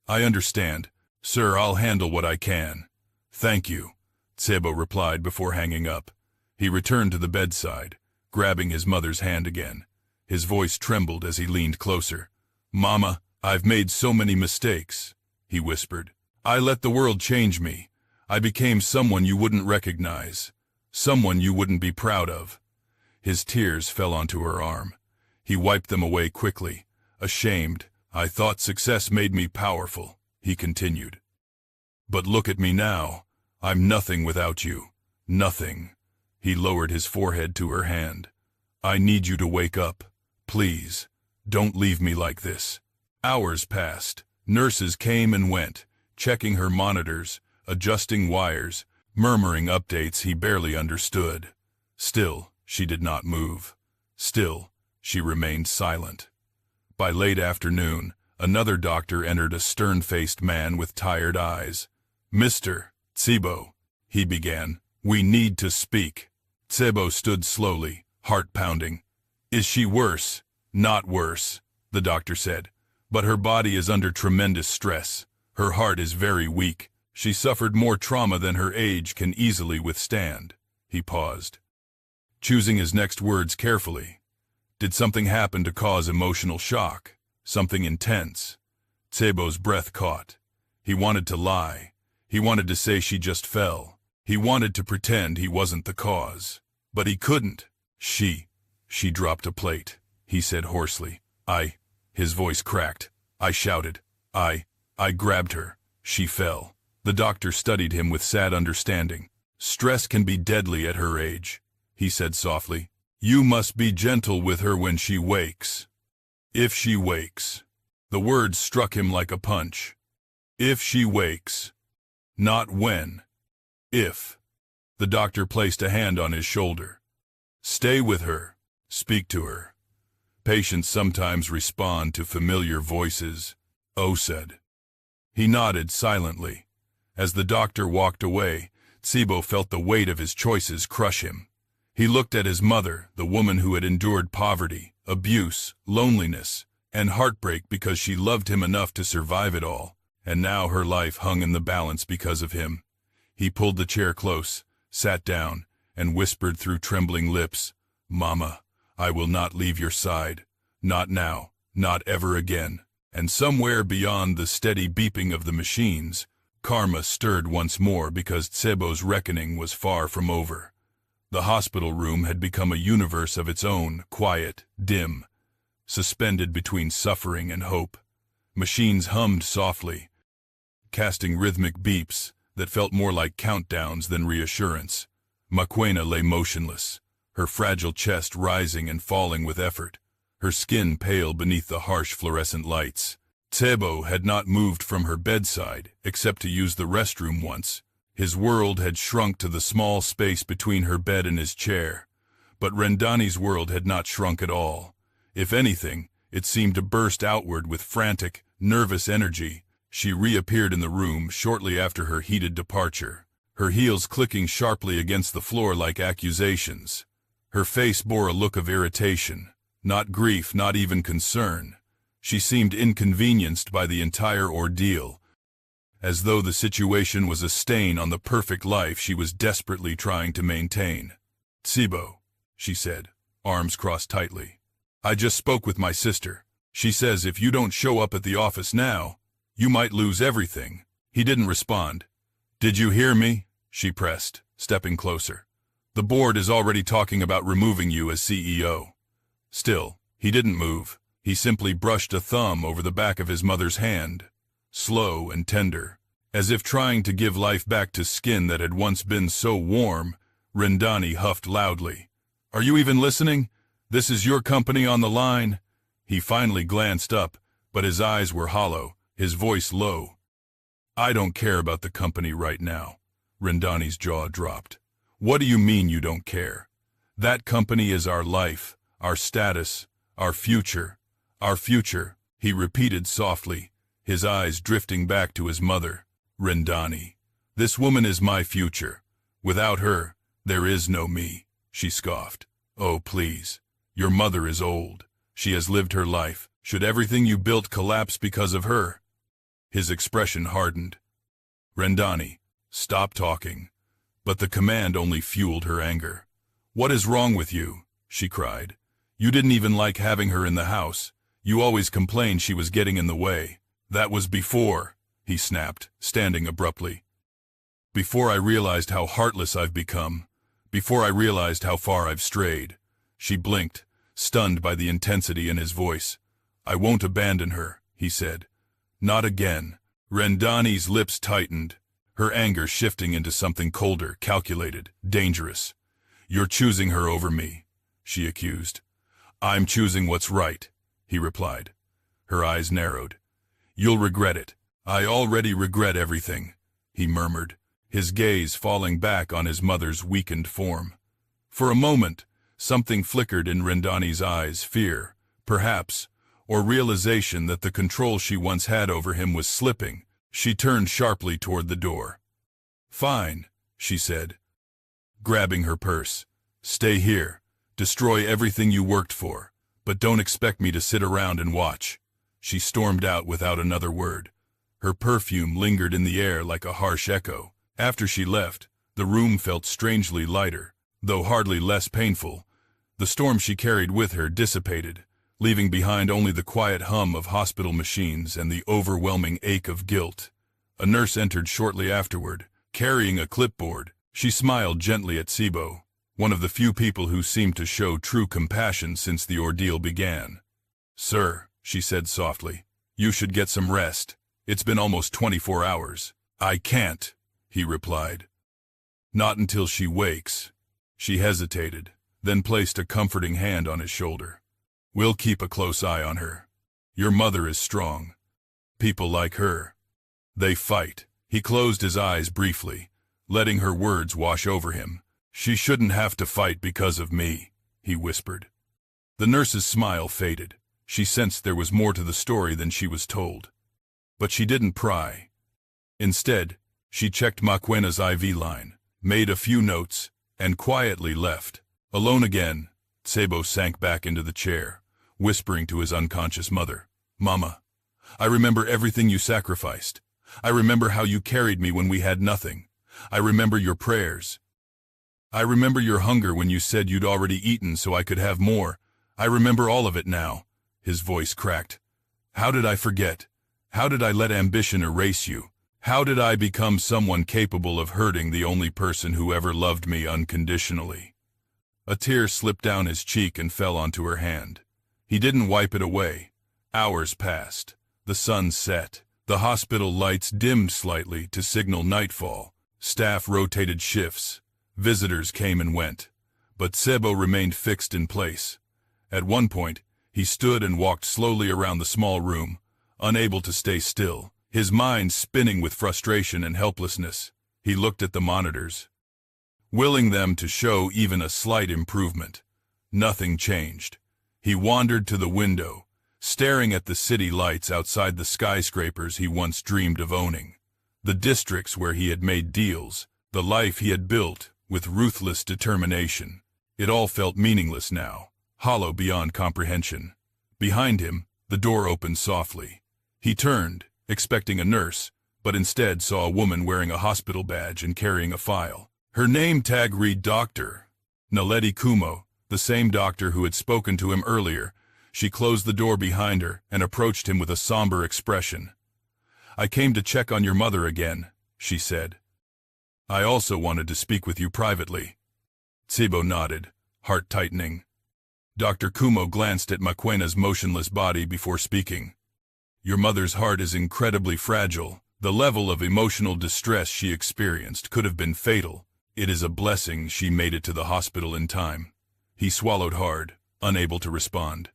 "I understand. Sir, I'll handle what I can." "Thank you," Tsebo replied before hanging up. He returned to the bedside, grabbing his mother's hand again. His voice trembled as he leaned closer. "Mama, I've made so many mistakes," he whispered. "I let the world change me. I became someone you wouldn't recognize, someone you wouldn't be proud of." His tears fell onto her arm. He wiped them away quickly, ashamed. "I thought success made me powerful," he continued. "But look at me now. I'm nothing without you. Nothing." He lowered his forehead to her hand. "I need you to wake up. Please, don't leave me like this." Hours passed. Nurses came and went, checking her monitors, adjusting wires, murmuring updates he barely understood. Still, she did not move. Still, she remained silent. By late afternoon, another doctor entered, a stern-faced man with tired eyes. "Mr. Tsebo," he began, "we need to speak." Tsebo stood slowly, heart pounding. "Is she worse?" "Not worse," the doctor said, "but her body is under tremendous stress. Her heart is very weak. She suffered more trauma than her age can easily withstand." He paused, choosing his next words carefully. Did something happen to cause emotional shock? Something intense? Tsebo's breath caught. He wanted to lie. He wanted to say she just fell. He wanted to pretend he wasn't the cause. But he couldn't. She dropped a plate, he said hoarsely. His voice cracked. I shouted. I grabbed her. She fell. The doctor studied him with sad understanding. Stress can be deadly at her age, he said softly. You must be gentle with her when she wakes. If she wakes. The words struck him like a punch. If she wakes. Not when. If. The doctor placed a hand on his shoulder. Stay with her. Speak to her. Patients sometimes respond to familiar voices, O said. He nodded silently. As the doctor walked away, Tsibo felt the weight of his choices crush him. He looked at his mother, the woman who had endured poverty, abuse, loneliness, and heartbreak because she loved him enough to survive it all, and now her life hung in the balance because of him. He pulled the chair close, sat down, and whispered through trembling lips, Mama, I will not leave your side. Not now, not ever again. And somewhere beyond the steady beeping of the machines, karma stirred once more because Tsibo's reckoning was far from over. The hospital room had become a universe of its own, quiet, dim, suspended between suffering and hope. Machines hummed softly, casting rhythmic beeps that felt more like countdowns than reassurance. Mokoena lay motionless, her fragile chest rising and falling with effort, her skin pale beneath the harsh fluorescent lights. Tsibo had not moved from her bedside, except to use the restroom once. His world had shrunk to the small space between her bed and his chair. But Rendani's world had not shrunk at all. If anything, it seemed to burst outward with frantic, nervous energy. She reappeared in the room shortly after her heated departure, her heels clicking sharply against the floor like accusations. Her face bore a look of irritation, not grief, not even concern. She seemed inconvenienced by the entire ordeal, as though the situation was a stain on the perfect life she was desperately trying to maintain. Tsibo, she said, arms crossed tightly. I just spoke with my sister. She says if you don't show up at the office now, you might lose everything. He didn't respond. Did you hear me? She pressed, stepping closer. The board is already talking about removing you as CEO. Still, he didn't move. He simply brushed a thumb over the back of his mother's hand, slow and tender, as if trying to give life back to skin that had once been so warm. Rendani huffed loudly. Are you even listening? This is your company on the line. He finally glanced up, but his eyes were hollow, his voice low. I don't care about the company right now. Rendani's jaw dropped. What do you mean you don't care? That company is our life, our status, our future, he repeated softly, his eyes drifting back to his mother. Rendani, this woman is my future. Without her, there is no me, she scoffed. Oh, please. Your mother is old. She has lived her life. Should everything you built collapse because of her? His expression hardened. Rendani, stop talking. But the command only fueled her anger. What is wrong with you? She cried. You didn't even like having her in the house. You always complained she was getting in the way. That was before, he snapped, standing abruptly. Before I realized how heartless I've become. Before I realized how far I've strayed. She blinked, stunned by the intensity in his voice. I won't abandon her, he said. Not again. Rendani's lips tightened, her anger shifting into something colder, calculated, dangerous. You're choosing her over me, she accused. I'm choosing what's right, he replied. Her eyes narrowed. You'll regret it. I already regret everything, he murmured, his gaze falling back on his mother's weakened form. For a moment, something flickered in Rendani's eyes, fear, perhaps, or realization that the control she once had over him was slipping. She turned sharply toward the door. Fine, she said, grabbing her purse. Stay here. Destroy everything you worked for, but don't expect me to sit around and watch. She stormed out without another word. Her perfume lingered in the air like a harsh echo. After she left, the room felt strangely lighter, though hardly less painful. The storm she carried with her dissipated, leaving behind only the quiet hum of hospital machines and the overwhelming ache of guilt. A nurse entered shortly afterward, carrying a clipboard. She smiled gently at Tsibo, one of the few people who seemed to show true compassion since the ordeal began. Sir, she said softly, You should get some rest. It's been almost 24 hours. I can't, he replied. Not until she wakes. She hesitated, then placed a comforting hand on his shoulder. We'll keep a close eye on her. Your mother is strong. People like her. They fight. He closed his eyes briefly, letting her words wash over him. She shouldn't have to fight because of me, he whispered. The nurse's smile faded. She sensed there was more to the story than she was told. But she didn't pry. Instead, she checked Maquena's IV line, made a few notes, and quietly left. Alone again, Tsebo sank back into the chair, whispering to his unconscious mother, Mama, I remember everything you sacrificed. I remember how you carried me when we had nothing. I remember your prayers. I remember your hunger when you said you'd already eaten so I could have more. I remember all of it now. His voice cracked. How did I forget? How did I let ambition erase you? How did I become someone capable of hurting the only person who ever loved me unconditionally? A tear slipped down his cheek and fell onto her hand. He didn't wipe it away. Hours passed. The sun set. The hospital lights dimmed slightly to signal nightfall. Staff rotated shifts. Visitors came and went. But Tsebo remained fixed in place. At one point, he stood and walked slowly around the small room, unable to stay still, his mind spinning with frustration and helplessness. He looked at the monitors, willing them to show even a slight improvement. Nothing changed. He wandered to the window, staring at the city lights outside the skyscrapers he once dreamed of owning, the districts where he had made deals, the life he had built with ruthless determination. It all felt meaningless now, hollow beyond comprehension. Behind him, the door opened softly. He turned, expecting a nurse, but instead saw a woman wearing a hospital badge and carrying a file. Her name tag read Dr. Naledi Kumo, the same doctor who had spoken to him earlier. She closed the door behind her and approached him with a somber expression. I came to check on your mother again, she said. I also wanted to speak with you privately. Tsebo nodded, heart tightening. Dr. Kumo glanced at Maquena's motionless body before speaking. Your mother's heart is incredibly fragile. The level of emotional distress she experienced could have been fatal. It is a blessing she made it to the hospital in time. He swallowed hard, unable to respond.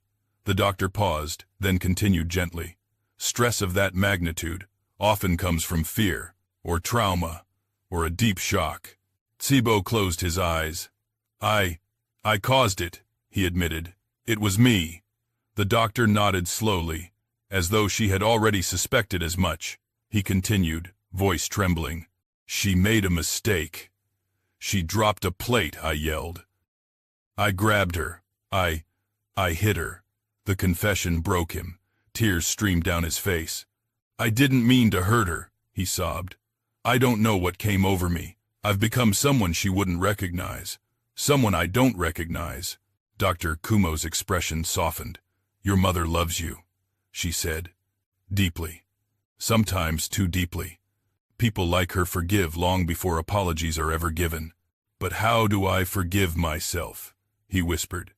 The doctor paused, then continued gently. Stress of that magnitude often comes from fear, or trauma, or a deep shock. Tsebo closed his eyes. I caused it, he admitted. It was me. The doctor nodded slowly, as though she had already suspected as much. He continued, voice trembling. She made a mistake. She dropped a plate, I yelled. I grabbed her. I hit her. The confession broke him. Tears streamed down his face. I didn't mean to hurt her, he sobbed. I don't know what came over me. I've become someone she wouldn't recognize. Someone I don't recognize. Dr. Kumo's expression softened. Your mother loves you, she said. Deeply. Sometimes too deeply. People like her forgive long before apologies are ever given. But how do I forgive myself? He whispered.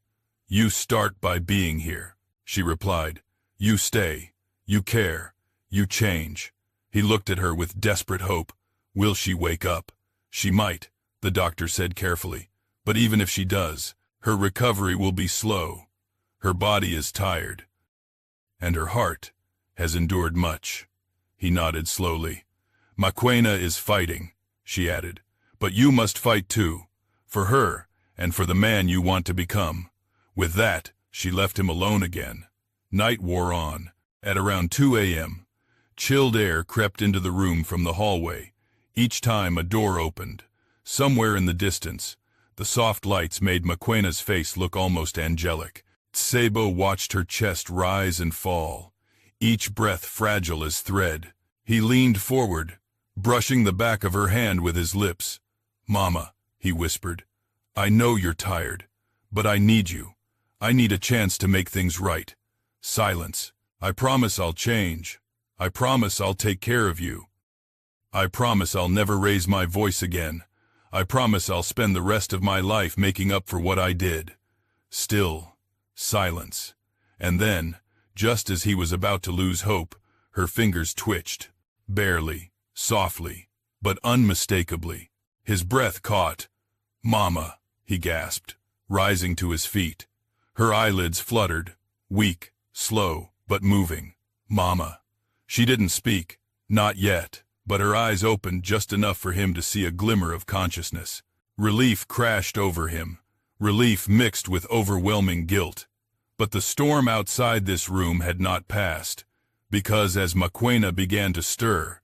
You start by being here, she replied. You stay. You care. You change. He looked at her with desperate hope. Will she wake up? She might, the doctor said carefully. But even if she does, her recovery will be slow. Her body is tired. And her heart has endured much. He nodded slowly. Maquena is fighting, she added. But you must fight too. For her, and for the man you want to become. With that, she left him alone again. Night wore on. At around 2 a.m., chilled air crept into the room from the hallway. Each time a door opened. Somewhere in the distance, the soft lights made Maquena's face look almost angelic. Tsebo watched her chest rise and fall, each breath fragile as thread. He leaned forward, brushing the back of her hand with his lips. Mama, he whispered, I know you're tired, but I need you. I need a chance to make things right. Silence. I promise I'll change. I promise I'll take care of you. I promise I'll never raise my voice again. I promise I'll spend the rest of my life making up for what I did. Still, silence. And then, Just as he was about to lose hope, her fingers twitched. Barely, softly, but unmistakably. His breath caught. "Mama," he gasped, rising to his feet. Her eyelids fluttered, weak, slow, but moving. "Mama." She didn't speak, not yet, but her eyes opened just enough for him to see a glimmer of consciousness. Relief crashed over him, relief mixed with overwhelming guilt. But the storm outside this room had not passed, because as Mokoena began to stir,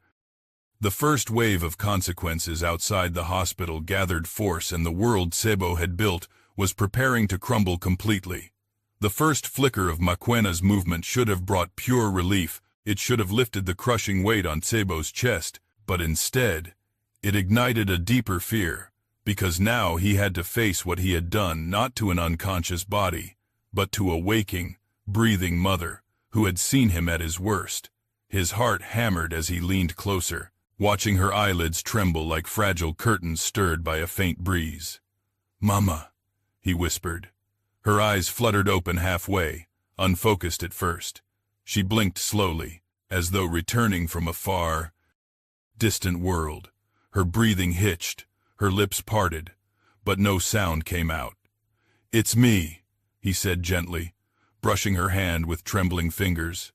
the first wave of consequences outside the hospital gathered force, and the world Tsebo had built was preparing to crumble completely. The first flicker of Mokoena's movement should have brought pure relief. It should have lifted the crushing weight on Tsebo's chest, but instead, it ignited a deeper fear, because now he had to face what he had done not to an unconscious body, but to a waking, breathing mother who had seen him at his worst. His heart hammered as he leaned closer, watching her eyelids tremble like fragile curtains stirred by a faint breeze. "Mama," he whispered. Her eyes fluttered open halfway, unfocused at first. She blinked slowly, as though returning from a far, distant world. Her breathing hitched, her lips parted, but no sound came out. "It's me," he said gently, brushing her hand with trembling fingers.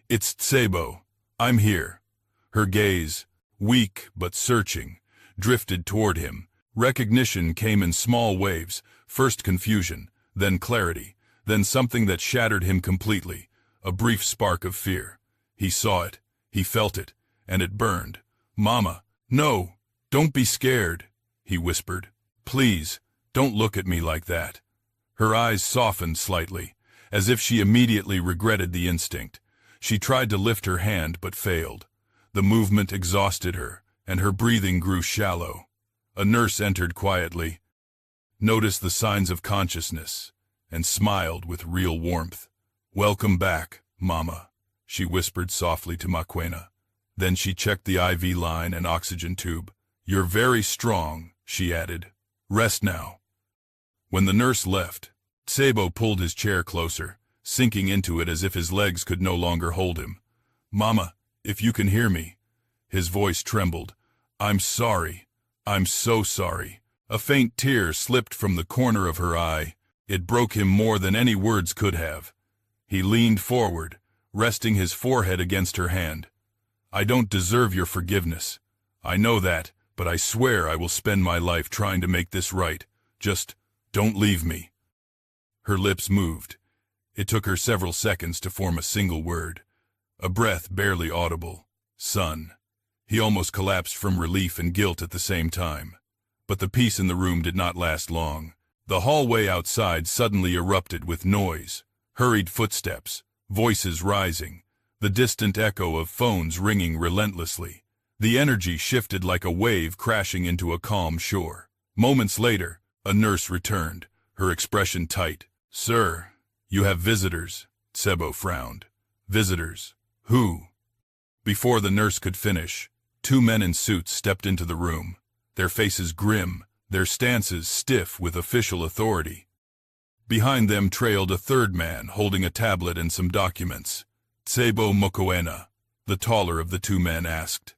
"It's Tsebo. I'm here." Her gaze, weak but searching, drifted toward him. Recognition came in small waves, first confusion, then clarity, then something that shattered him completely, a brief spark of fear. He saw it, he felt it, and it burned. "Mama, no, don't be scared," he whispered. "Please, don't look at me like that." Her eyes softened slightly, as if she immediately regretted the instinct. She tried to lift her hand but failed. The movement exhausted her, and her breathing grew shallow. A nurse entered quietly, noticed the signs of consciousness, and smiled with real warmth. "Welcome back, Mama," she whispered softly to Mokoena. Then she checked the IV line and oxygen tube. "You're very strong," she added. "Rest now." When the nurse left, Tsebo pulled his chair closer, sinking into it as if his legs could no longer hold him. "Mama, if you can hear me." His voice trembled. "I'm sorry. I'm so sorry." A faint tear slipped from the corner of her eye. It broke him more than any words could have. He leaned forward, resting his forehead against her hand. "I don't deserve your forgiveness. I know that, but I swear I will spend my life trying to make this right. Just don't leave me." Her lips moved. It took her several seconds to form a single word, a breath barely audible. "Son." He almost collapsed from relief and guilt at the same time. But the peace in the room did not last long. The hallway outside suddenly erupted with noise, hurried footsteps, voices rising, the distant echo of phones ringing relentlessly. The energy shifted like a wave crashing into a calm shore. Moments later, a nurse returned, her expression tight. "Sir, you have visitors," Tsebo frowned. "Visitors? Who?" Before the nurse could finish, two men in suits stepped into the room, their faces grim, their stances stiff with official authority. Behind them trailed a third man holding a tablet and some documents. "Tsebo Mokoena," the taller of the two men asked.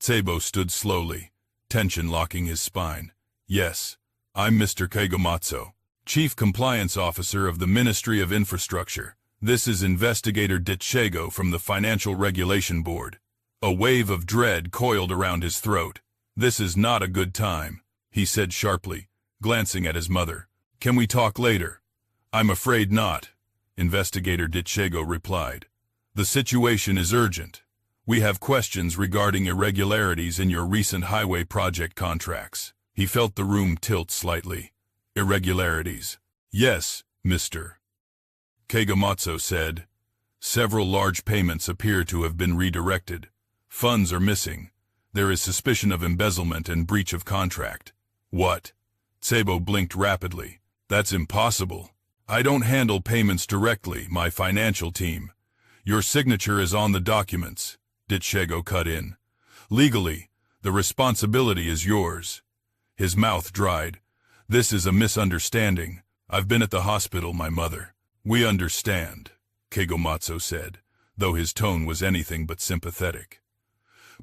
Tsebo stood slowly, tension locking his spine. "Yes, I'm Mr. Kagematsu, Chief Compliance Officer of the Ministry of Infrastructure. This is Investigator Ditchego from the Financial Regulation Board." A wave of dread coiled around his throat. "This is not a good time," he said sharply, glancing at his mother. "Can we talk later?" "I'm afraid not," Investigator Ditchego replied. "The situation is urgent. We have questions regarding irregularities in your recent highway project contracts." He felt the room tilt slightly. "Irregularities?" "Yes, Mr. Kagematsu said. "Several large payments appear to have been redirected. Funds are missing. There is suspicion of embezzlement and breach of contract." "What?" Tsebo blinked rapidly. "That's impossible. I don't handle payments directly, my financial team. Your signature is on the documents," Ditchego cut in. "Legally, the responsibility is yours." His mouth dried. "This is a misunderstanding. I've been at the hospital, my mother." "We understand," Keigomatsu said, though his tone was anything but sympathetic.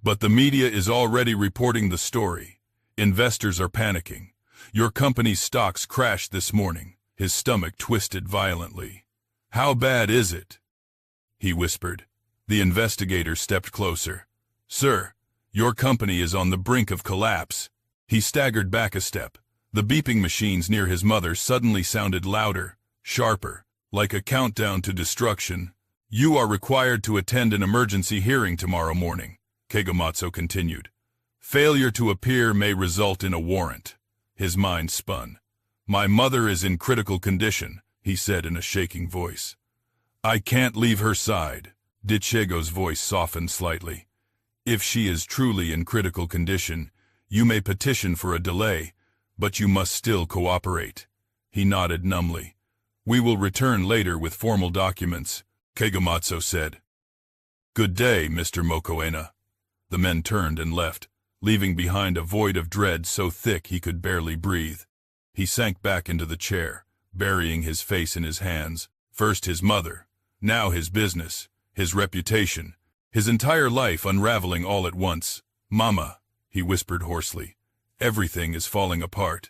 But the media is already reporting the story. Investors are panicking. Your company's stocks crashed this morning. His stomach twisted violently. How bad is it? He whispered. The investigator stepped closer. Sir, your company is on the brink of collapse. He staggered back a step. The beeping machines near his mother suddenly sounded louder, sharper, like a countdown to destruction. You are required to attend an emergency hearing tomorrow morning, Keigomatsu continued. Failure to appear may result in a warrant. His mind spun. My mother is in critical condition, he said in a shaking voice. I can't leave her side. Dichego's voice softened slightly. If she is truly in critical condition, you may petition for a delay, but you must still cooperate. He nodded numbly. We will return later with formal documents, Keigomatsu said. Good day, Mr. Mokoena. The men turned and left, leaving behind a void of dread so thick he could barely breathe. He sank back into the chair, burying his face in his hands. First his mother, now his business, his reputation, his entire life unraveling all at once. Mama, he whispered hoarsely, everything is falling apart.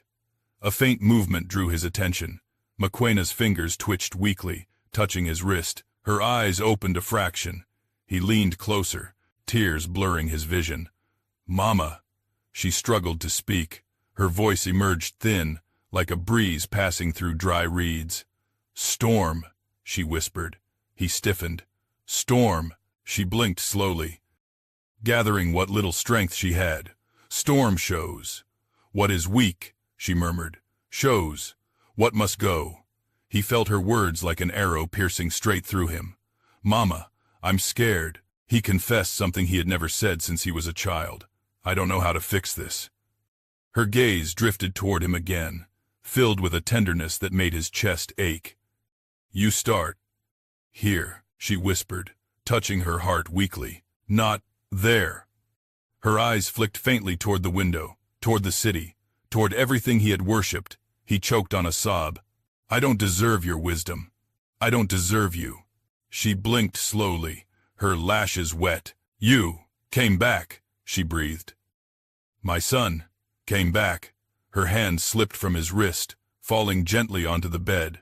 A faint movement drew his attention. Mokoena's fingers twitched weakly, touching his wrist. Her eyes opened a fraction. He leaned closer, tears blurring his vision. Mama. She struggled to speak. Her voice emerged thin, like a breeze passing through dry reeds. Storm, she whispered. He stiffened. Storm, she blinked slowly, gathering what little strength she had. Storm shows. What is weak, she murmured. Shows. What must go. He felt her words like an arrow piercing straight through him. Mama, I'm scared. He confessed something he had never said since he was a child. I don't know how to fix this. Her gaze drifted toward him again, filled with a tenderness that made his chest ache. You start. Here, she whispered, touching her heart weakly. Not there. Her eyes flicked faintly toward the window, toward the city, toward everything he had worshipped. He choked on a sob. I don't deserve your wisdom. I don't deserve you. She blinked slowly, her lashes wet. You came back, she breathed. My son came back. Her hand slipped from his wrist, falling gently onto the bed.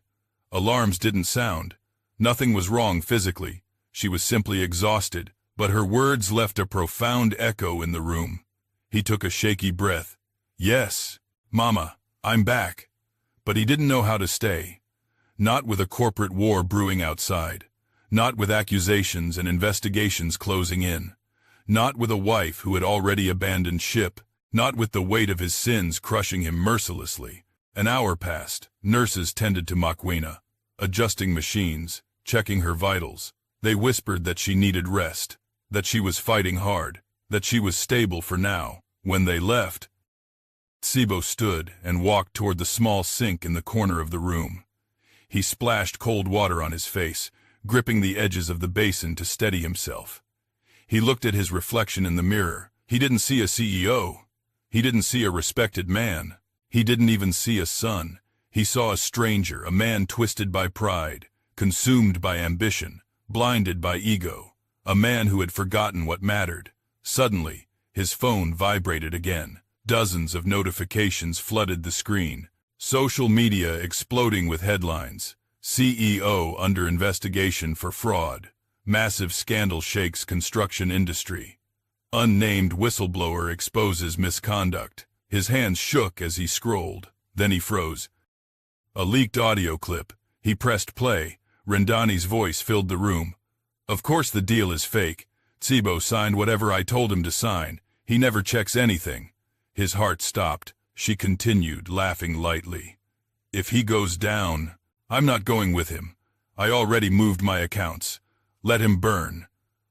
Alarms didn't sound. Nothing was wrong physically. She was simply exhausted, but her words left a profound echo in the room. He took a shaky breath. Yes, Mama, I'm back. But he didn't know how to stay. Not with a corporate war brewing outside. Not with accusations and investigations closing in. Not with a wife who had already abandoned ship. Not with the weight of his sins crushing him mercilessly. An hour passed. Nurses tended to Mokoena, adjusting machines, checking her vitals. They whispered that she needed rest, that she was fighting hard, that she was stable for now. When they left, Tsubo stood and walked toward the small sink in the corner of the room. He splashed cold water on his face, gripping the edges of the basin to steady himself. He looked at his reflection in the mirror. He didn't see a CEO. He didn't see a respected man. He didn't even see a son. He saw a stranger, a man twisted by pride, consumed by ambition, blinded by ego, a man who had forgotten what mattered. Suddenly, his phone vibrated again. Dozens of notifications flooded the screen. Social media exploding with headlines. CEO under investigation for fraud. Massive scandal shakes construction industry. Unnamed whistleblower exposes misconduct. His hands shook as he scrolled. Then he froze. A leaked audio clip. He pressed play. Rendani's voice filled the room. Of course the deal is fake. Tsubo signed whatever I told him to sign. He never checks anything. His heart stopped. She continued, laughing lightly. If he goes down, I'm not going with him. I already moved my accounts. Let him burn.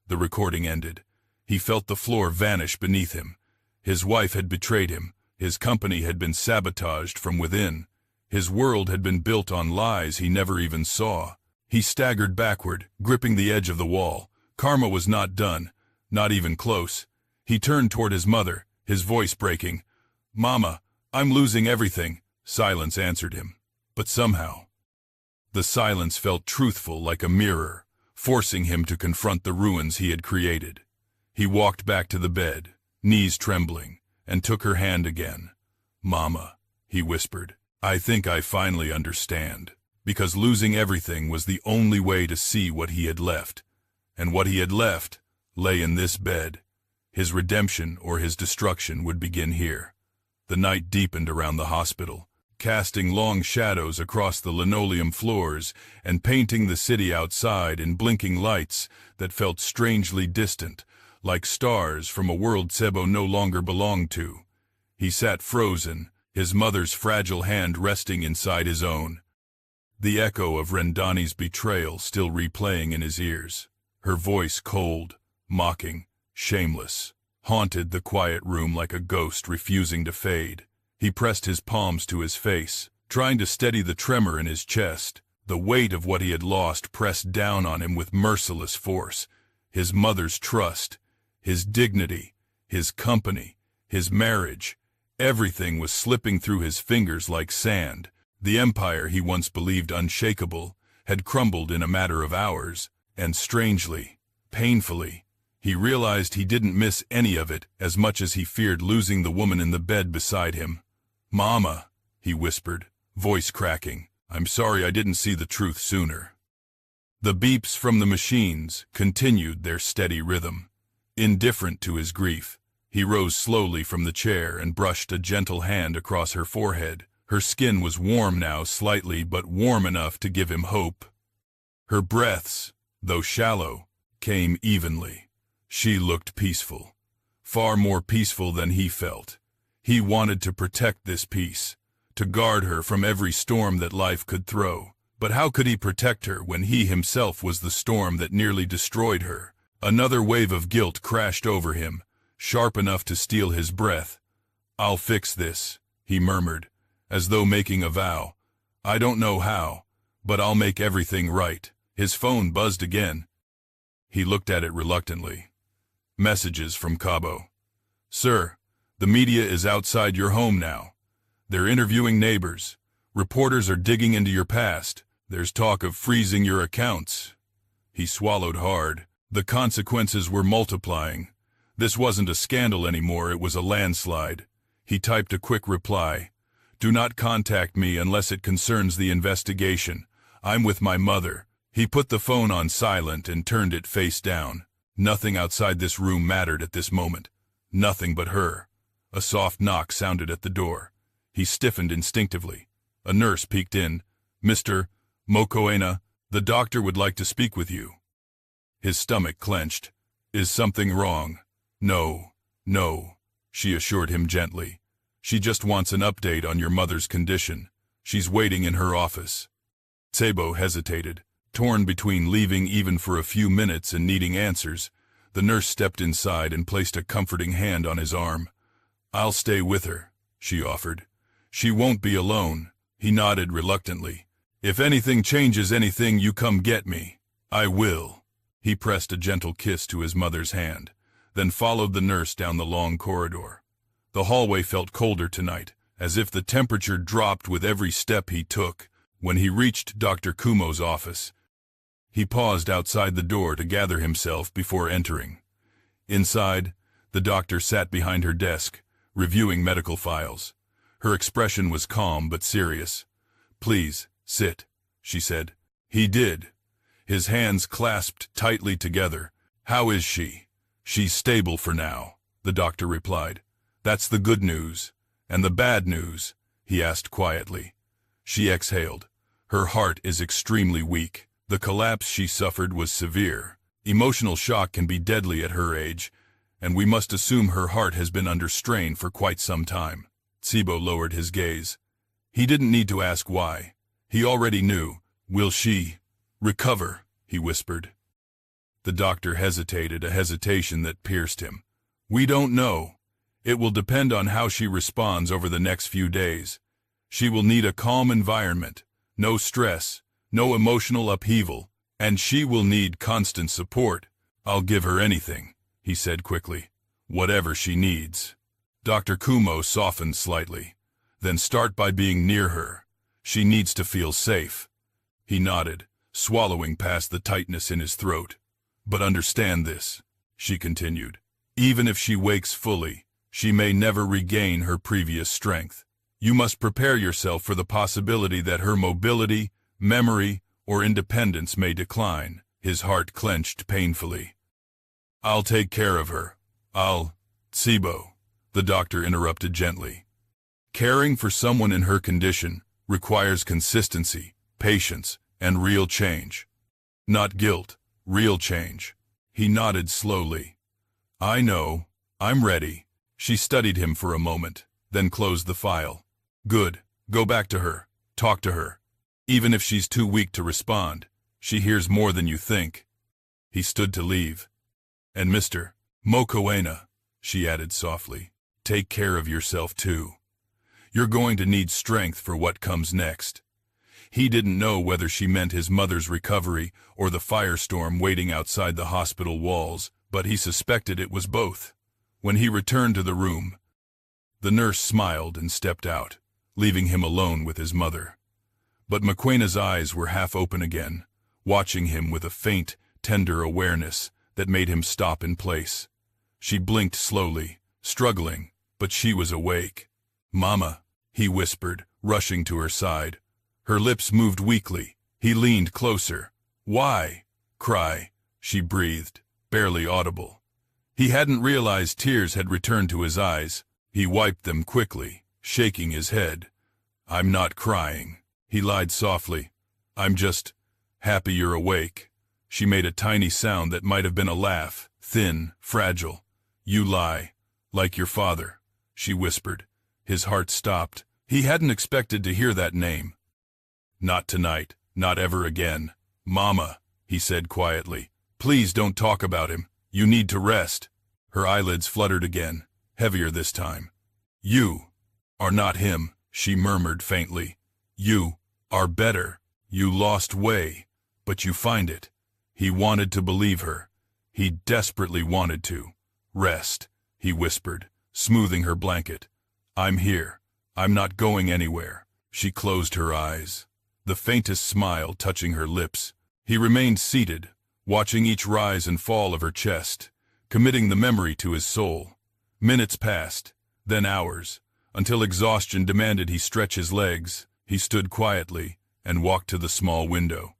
The recording ended. He felt the floor vanish beneath him. His wife had betrayed him. His company had been sabotaged from within. His world had been built on lies he never even saw. He staggered backward, gripping the edge of the wall. Karma was not done, not even close. He turned toward his mother, his voice breaking. Mama, I'm losing everything. Silence answered him. But somehow, the silence felt truthful like a mirror. forcing him to confront the ruins he had created. He walked back to the bed, knees trembling, and took her hand again. "Mama," he whispered, "I think I finally understand." Because losing everything was the only way to see what he had left. And what he had left lay in this bed. His redemption or his destruction would begin here. The night deepened around the hospital, casting long shadows across the linoleum floors and painting the city outside in blinking lights that felt strangely distant, like stars from a world Sebo no longer belonged to. He sat frozen, his mother's fragile hand resting inside his own. The echo of Rendani's betrayal still replaying in his ears. Her voice cold, mocking, shameless, haunted the quiet room like a ghost refusing to fade. He pressed his palms to his face, trying to steady the tremor in his chest. The weight of what he had lost pressed down on him with merciless force. His mother's trust, his dignity, his company, his marriage, everything was slipping through his fingers like sand. The empire he once believed unshakable had crumbled in a matter of hours, and strangely, painfully, he realized he didn't miss any of it as much as he feared losing the woman in the bed beside him. "Mama," he whispered, voice cracking, "I'm sorry I didn't see the truth sooner." The beeps from the machines continued their steady rhythm. Indifferent to his grief, he rose slowly from the chair and brushed a gentle hand across her forehead. Her skin was warm now slightly, but warm enough to give him hope. Her breaths, though shallow, came evenly. She looked peaceful, far more peaceful than he felt. He wanted to protect this peace, to guard her from every storm that life could throw. But how could he protect her when he himself was the storm that nearly destroyed her? Another wave of guilt crashed over him, sharp enough to steal his breath. "I'll fix this," he murmured, as though making a vow. "I don't know how, but I'll make everything right." His phone buzzed again. He looked at it reluctantly. Messages from Cabo. "Sir, the media is outside your home now. They're interviewing neighbors. Reporters are digging into your past. There's talk of freezing your accounts." He swallowed hard. The consequences were multiplying. This wasn't a scandal anymore, it was a landslide. He typed a quick reply. "Do not contact me unless it concerns the investigation. I'm with my mother." He put the phone on silent and turned it face down. Nothing outside this room mattered at this moment. Nothing but her. A soft knock sounded at the door. He stiffened instinctively. A nurse peeked in. "Mr. Mokoena, the doctor would like to speak with you." His stomach clenched. "Is something wrong?" "No, no," she assured him gently. "She just wants an update on your mother's condition. She's waiting in her office." Sebo hesitated, torn between leaving even for a few minutes and needing answers. The nurse stepped inside and placed a comforting hand on his arm. "I'll stay with her," she offered. "She won't be alone." He nodded reluctantly. "If anything changes anything, you come get me." "I will." He pressed a gentle kiss to his mother's hand, then followed the nurse down the long corridor. The hallway felt colder tonight, as if the temperature dropped with every step he took. When he reached Dr. Kumo's office, he paused outside the door to gather himself before entering. Inside, the doctor sat behind her desk, reviewing medical files. Her expression was calm but serious. "Please, sit," she said. He did. His hands clasped tightly together. "How is she?" "She's stable for now," the doctor replied. "That's the good news. And the bad news?" he asked quietly. She exhaled. "Her heart is extremely weak. The collapse she suffered was severe. Emotional shock can be deadly at her age, and we must assume her heart has been under strain for quite some time." Sebo lowered his gaze. He didn't need to ask why. He already knew. "Will she recover?" he whispered. The doctor hesitated, a hesitation that pierced him. "We don't know. It will depend on how she responds over the next few days. She will need a calm environment, no stress, no emotional upheaval, and she will need constant support." "I'll give her anything," he said quickly. "Whatever she needs." Dr. Kumo softened slightly. "Then start by being near her. She needs to feel safe." He nodded, swallowing past the tightness in his throat. "But understand this," she continued. "Even if she wakes fully, she may never regain her previous strength. You must prepare yourself for the possibility that her mobility, memory, or independence may decline." His heart clenched painfully. "I'll take care of her. Tsibo," the doctor interrupted gently. "Caring for someone in her condition requires consistency, patience, and real change. Not guilt, real change." He nodded slowly. "I know. I'm ready." She studied him for a moment, then closed the file. "Good. Go back to her. Talk to her. Even if she's too weak to respond, she hears more than you think." He stood to leave. "And Mr. Mokoena," she added softly, "take care of yourself too. You're going to need strength for what comes next." He didn't know whether she meant his mother's recovery or the firestorm waiting outside the hospital walls, but he suspected it was both. When he returned to the room, the nurse smiled and stepped out, leaving him alone with his mother. But Mokwena's eyes were half open again, watching him with a faint, tender awareness that made him stop in place. She blinked slowly, struggling, but she was awake. "Mama," he whispered, rushing to her side. Her lips moved weakly. He leaned closer. "Why?" "Cry," she breathed, barely audible. He hadn't realized tears had returned to his eyes. He wiped them quickly, shaking his head. "I'm not crying," he lied softly. "I'm just happy you're awake." She made a tiny sound that might have been a laugh, thin, fragile. "You lie, like your father," she whispered. His heart stopped. He hadn't expected to hear that name. "Not tonight, not ever again. Mama," he said quietly, "please don't talk about him. You need to rest." Her eyelids fluttered again, heavier this time. "You are not him," she murmured faintly. "You are better. You lost way, but you find it." He wanted to believe her. He desperately wanted to. "Rest," he whispered, smoothing her blanket. "I'm here. I'm not going anywhere." She closed her eyes, the faintest smile touching her lips. He remained seated, watching each rise and fall of her chest, committing the memory to his soul. Minutes passed, then hours, until exhaustion demanded he stretch his legs. He stood quietly and walked to the small window.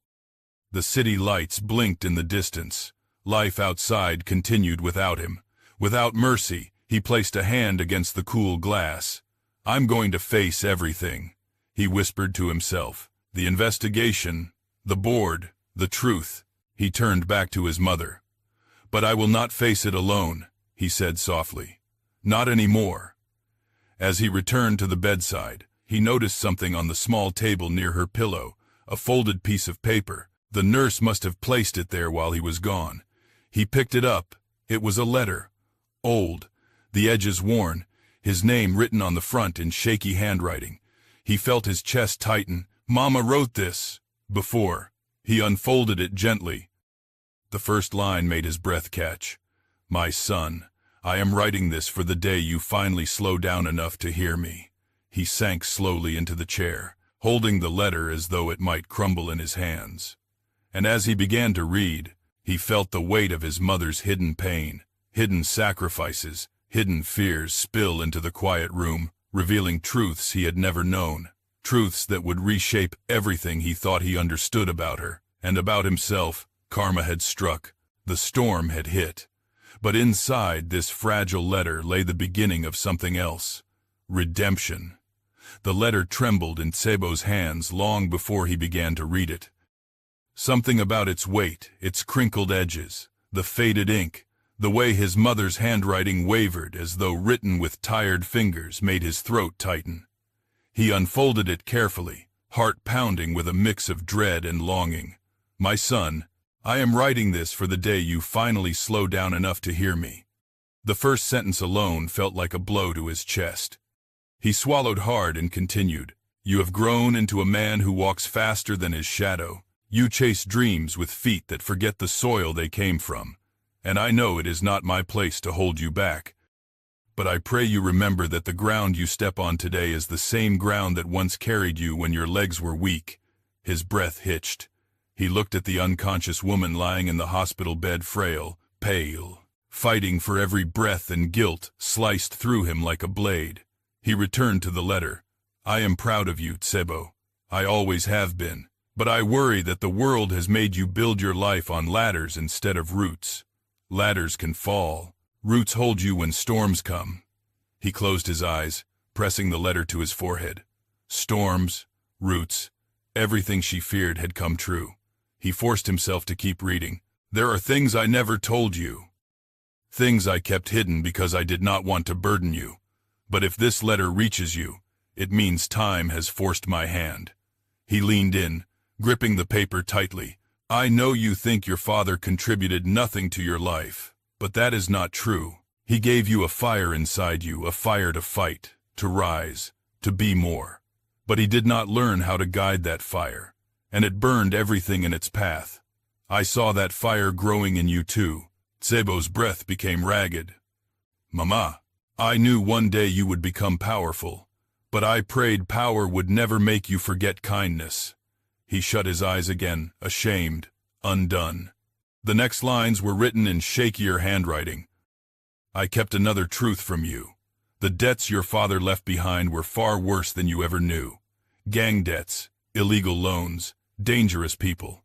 The city lights blinked in the distance. Life outside continued without him. Without mercy, he placed a hand against the cool glass. "I'm going to face everything," he whispered to himself. "The investigation, the board, the truth." He turned back to his mother. "But I will not face it alone," he said softly. "Not anymore." As he returned to the bedside, he noticed something on the small table near her pillow, a folded piece of paper. The nurse must have placed it there while he was gone. He picked it up. It was a letter. Old, the edges worn, his name written on the front in shaky handwriting. He felt his chest tighten. "Mama wrote this before." He unfolded it gently. The first line made his breath catch. "My son, I am writing this for the day you finally slow down enough to hear me." He sank slowly into the chair, holding the letter as though it might crumble in his hands. And as he began to read, he felt the weight of his mother's hidden pain, hidden sacrifices, hidden fears spill into the quiet room, revealing truths he had never known, truths that would reshape everything he thought he understood about her, and about himself. Karma had struck, the storm had hit. But inside this fragile letter lay the beginning of something else. Redemption. The letter trembled in Tsibo's hands long before he began to read it. Something about its weight, its crinkled edges, the faded ink, the way his mother's handwriting wavered as though written with tired fingers made his throat tighten. He unfolded it carefully, heart pounding with a mix of dread and longing. "My son, I am writing this for the day you finally slow down enough to hear me." The first sentence alone felt like a blow to his chest. He swallowed hard and continued. "You have grown into a man who walks faster than his shadow. You chase dreams with feet that forget the soil they came from. And I know it is not my place to hold you back. But I pray you remember that the ground you step on today is the same ground that once carried you when your legs were weak." His breath hitched. He looked at the unconscious woman lying in the hospital bed, frail, pale, fighting for every breath, and guilt sliced through him like a blade. He returned to the letter. I am proud of you, Tsebo. I always have been. But I worry that the world has made you build your life on ladders instead of roots. Ladders can fall. Roots hold you when storms come. He closed his eyes, pressing the letter to his forehead. Storms, roots, everything she feared had come true. He forced himself to keep reading. There are things I never told you. Things I kept hidden because I did not want to burden you. But if this letter reaches you, it means time has forced my hand. He leaned in, gripping the paper tightly. I know you think your father contributed nothing to your life, but that is not true. He gave you a fire inside you, a fire to fight, to rise, to be more. But he did not learn how to guide that fire, and it burned everything in its path. I saw that fire growing in you too. Tsebo's breath became ragged. Mama, I knew one day you would become powerful, but I prayed power would never make you forget kindness. He shut his eyes again, ashamed, undone. The next lines were written in shakier handwriting. I kept another truth from you. The debts your father left behind were far worse than you ever knew. Gang debts, illegal loans, dangerous people.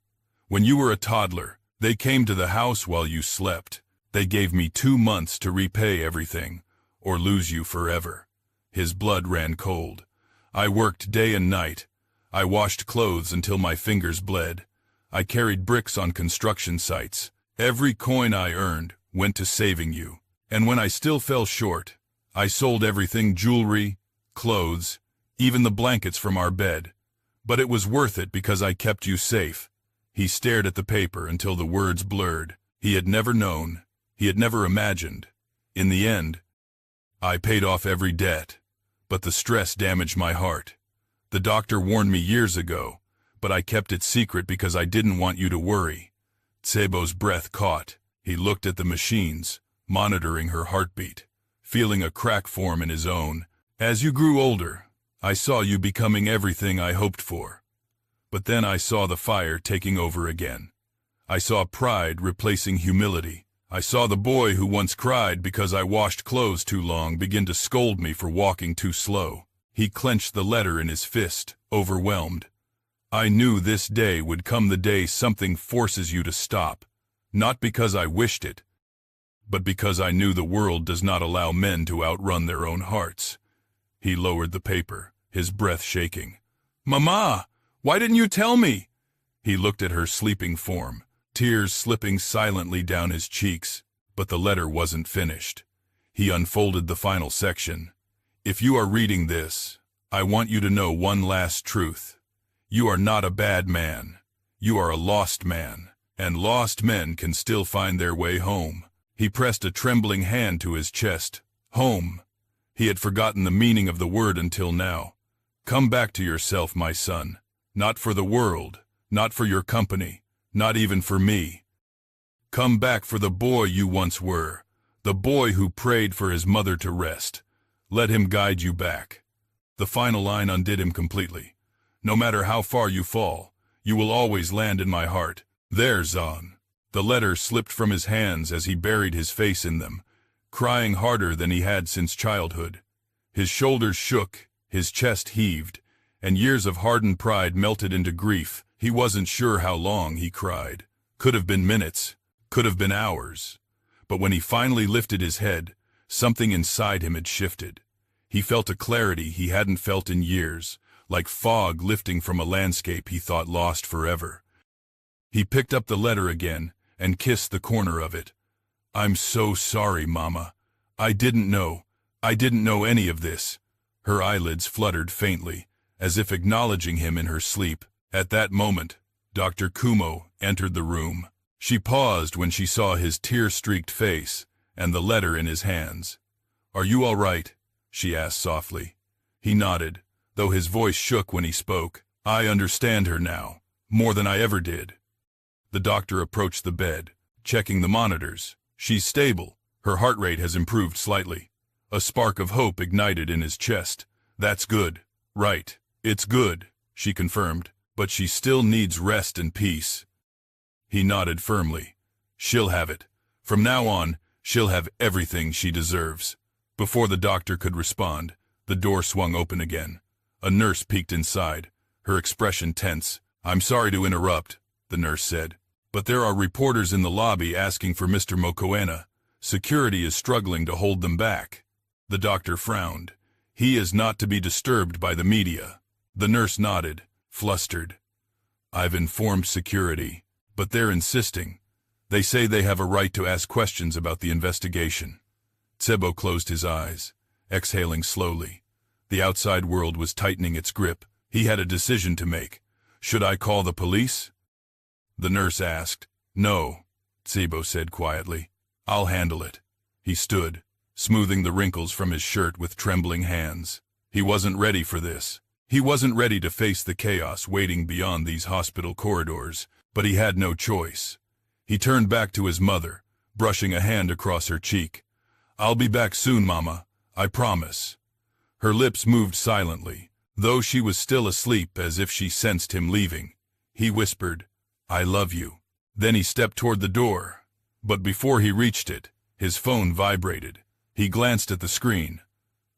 When you were a toddler, they came to the house while you slept. They gave me 2 months to repay everything, or lose you forever. His blood ran cold. I worked day and night. I washed clothes until my fingers bled. I carried bricks on construction sites. Every coin I earned went to saving you. And when I still fell short, I sold everything: jewelry, clothes, even the blankets from our bed. But it was worth it because I kept you safe. He stared at the paper until the words blurred. He had never known. He had never imagined. In the end, I paid off every debt, but the stress damaged my heart. The doctor warned me years ago, but I kept it secret because I didn't want you to worry. Tsebo's breath caught. He looked at the machines, monitoring her heartbeat, feeling a crack form in his own. As you grew older, I saw you becoming everything I hoped for. But then I saw the fire taking over again. I saw pride replacing humility. I saw the boy who once cried because I washed clothes too long begin to scold me for walking too slow. He clenched the letter in his fist, overwhelmed. I knew this day would come, the day something forces you to stop. Not because I wished it, but because I knew the world does not allow men to outrun their own hearts. He lowered the paper, his breath shaking. Mama, why didn't you tell me? He looked at her sleeping form, tears slipping silently down his cheeks, but the letter wasn't finished. He unfolded the final section. If you are reading this, I want you to know one last truth. You are not a bad man. You are a lost man, and lost men can still find their way home. He pressed a trembling hand to his chest. Home. He had forgotten the meaning of the word until now. Come back to yourself, my son. Not for the world, not for your company, not even for me. Come back for the boy you once were, the boy who prayed for his mother to rest. Let him guide you back. The final line undid him completely. No matter how far you fall, you will always land in my heart. There, Zahn. The letter slipped from his hands as he buried his face in them, crying harder than he had since childhood. His shoulders shook, his chest heaved, and years of hardened pride melted into grief. He wasn't sure how long he cried. Could have been minutes, could have been hours. But when he finally lifted his head, something inside him had shifted. He felt a clarity he hadn't felt in years, like fog lifting from a landscape he thought lost forever. He picked up the letter again and kissed the corner of it. I'm so sorry, Mama. I didn't know any of this. Her eyelids fluttered faintly, as if acknowledging him in her sleep. At that moment, Dr. Kumo entered the room. She paused when she saw his tear-streaked face and the letter in his hands. Are you all right? She asked softly. He nodded, though his voice shook when he spoke. I understand her now, more than I ever did. The doctor approached the bed, checking the monitors. She's stable. Her heart rate has improved slightly. A spark of hope ignited in his chest. That's good. Right. It's good, she confirmed. but she still needs rest and peace. He nodded firmly. She'll have it. From now on, she'll have everything she deserves. Before the doctor could respond, the door swung open again. A nurse peeked inside, her expression tense. I'm sorry to interrupt, the nurse said, but there are reporters in the lobby asking for Mr. Mokoena. Security is struggling to hold them back. The doctor frowned. He is not to be disturbed by the media. The nurse nodded, flustered. I've informed security, but they're insisting. They say they have a right to ask questions about the investigation. Tsebo closed his eyes, exhaling slowly. The outside world was tightening its grip. He had a decision to make. Should I call the police? The nurse asked. No, Tsebo said quietly. I'll handle it. He stood, smoothing the wrinkles from his shirt with trembling hands. He wasn't ready for this. He wasn't ready to face the chaos waiting beyond these hospital corridors, but he had no choice. He turned back to his mother, brushing a hand across her cheek. I'll be back soon, Mama, I promise. Her lips moved silently, though she was still asleep as if she sensed him leaving. He whispered, I love you. Then he stepped toward the door. But before he reached it, his phone vibrated. He glanced at the screen.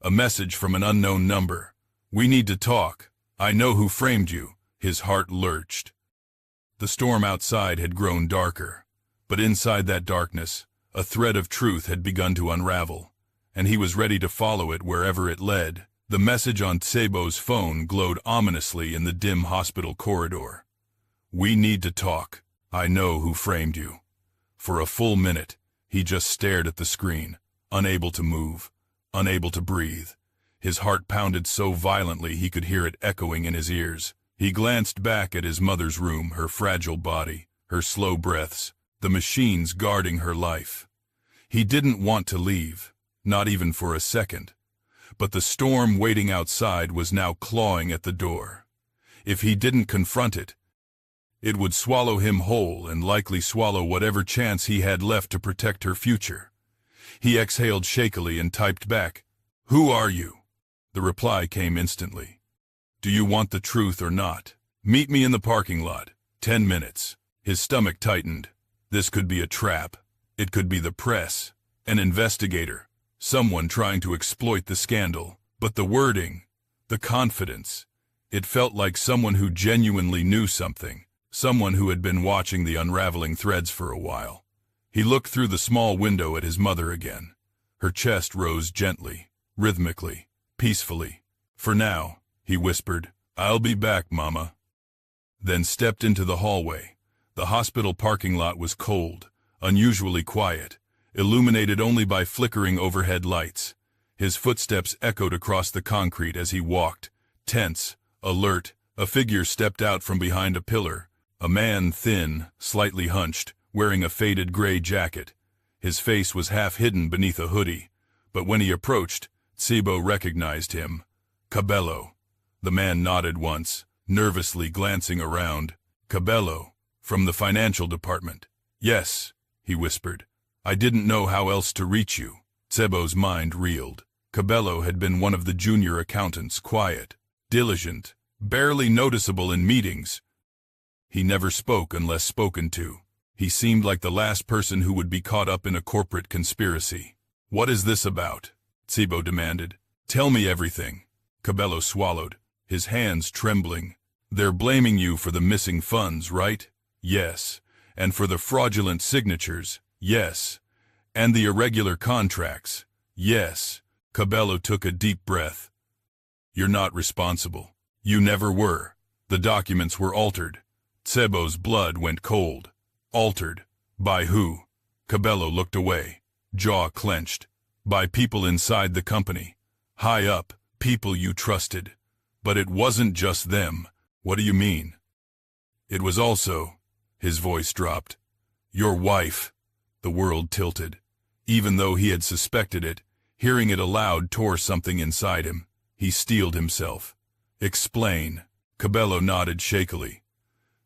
A message from an unknown number. We need to talk. I know who framed you. His heart lurched. The storm outside had grown darker, but inside that darkness, a thread of truth had begun to unravel, and he was ready to follow it wherever it led. The message on Tsebo's phone glowed ominously in the dim hospital corridor. We need to talk. I know who framed you. For a full minute, he just stared at the screen, unable to move, unable to breathe. His heart pounded so violently he could hear it echoing in his ears. He glanced back at his mother's room, her fragile body, her slow breaths, the machines guarding her life. He didn't want to leave, not even for a second. But the storm waiting outside was now clawing at the door. If he didn't confront it, it would swallow him whole and likely swallow whatever chance he had left to protect her future. He exhaled shakily and typed back, Who are you? The reply came instantly. Do you want the truth or not? Meet me in the parking lot. 10 minutes. His stomach tightened. This could be a trap. It could be the press, an investigator, someone trying to exploit the scandal. But the wording, the confidence, it felt like someone who genuinely knew something. Someone who had been watching the unraveling threads for a while. He looked through the small window at his mother again. Her chest rose gently, rhythmically, peacefully. For now, he whispered, I'll be back, Mama. Then stepped into the hallway. The hospital parking lot was cold, unusually quiet, illuminated only by flickering overhead lights. His footsteps echoed across the concrete as he walked, tense, alert. A figure stepped out from behind a pillar. A man, thin, slightly hunched, wearing a faded gray jacket. His face was half hidden beneath a hoodie, but when he approached, Tsebo recognized him. Cabello. The man nodded once, nervously glancing around. Cabello, from the financial department. Yes, he whispered. I didn't know how else to reach you. Tsebo's mind reeled. Cabello had been one of the junior accountants, quiet, diligent, barely noticeable in meetings. He never spoke unless spoken to. He seemed like the last person who would be caught up in a corporate conspiracy. What is this about? Tsebo demanded. Tell me everything. Cabello swallowed, his hands trembling. They're blaming you for the missing funds, right? Yes. And for the fraudulent signatures? Yes. And the irregular contracts? Yes. Cabello took a deep breath. You're not responsible. You never were. The documents were altered. Tsebo's blood went cold. Altered. By who? Cabello looked away, jaw clenched. By people inside the company. High up, people you trusted. But it wasn't just them. What do you mean? It was also, his voice dropped, your wife. The world tilted. Even though he had suspected it, hearing it aloud tore something inside him. He steeled himself. Explain. Cabello nodded shakily.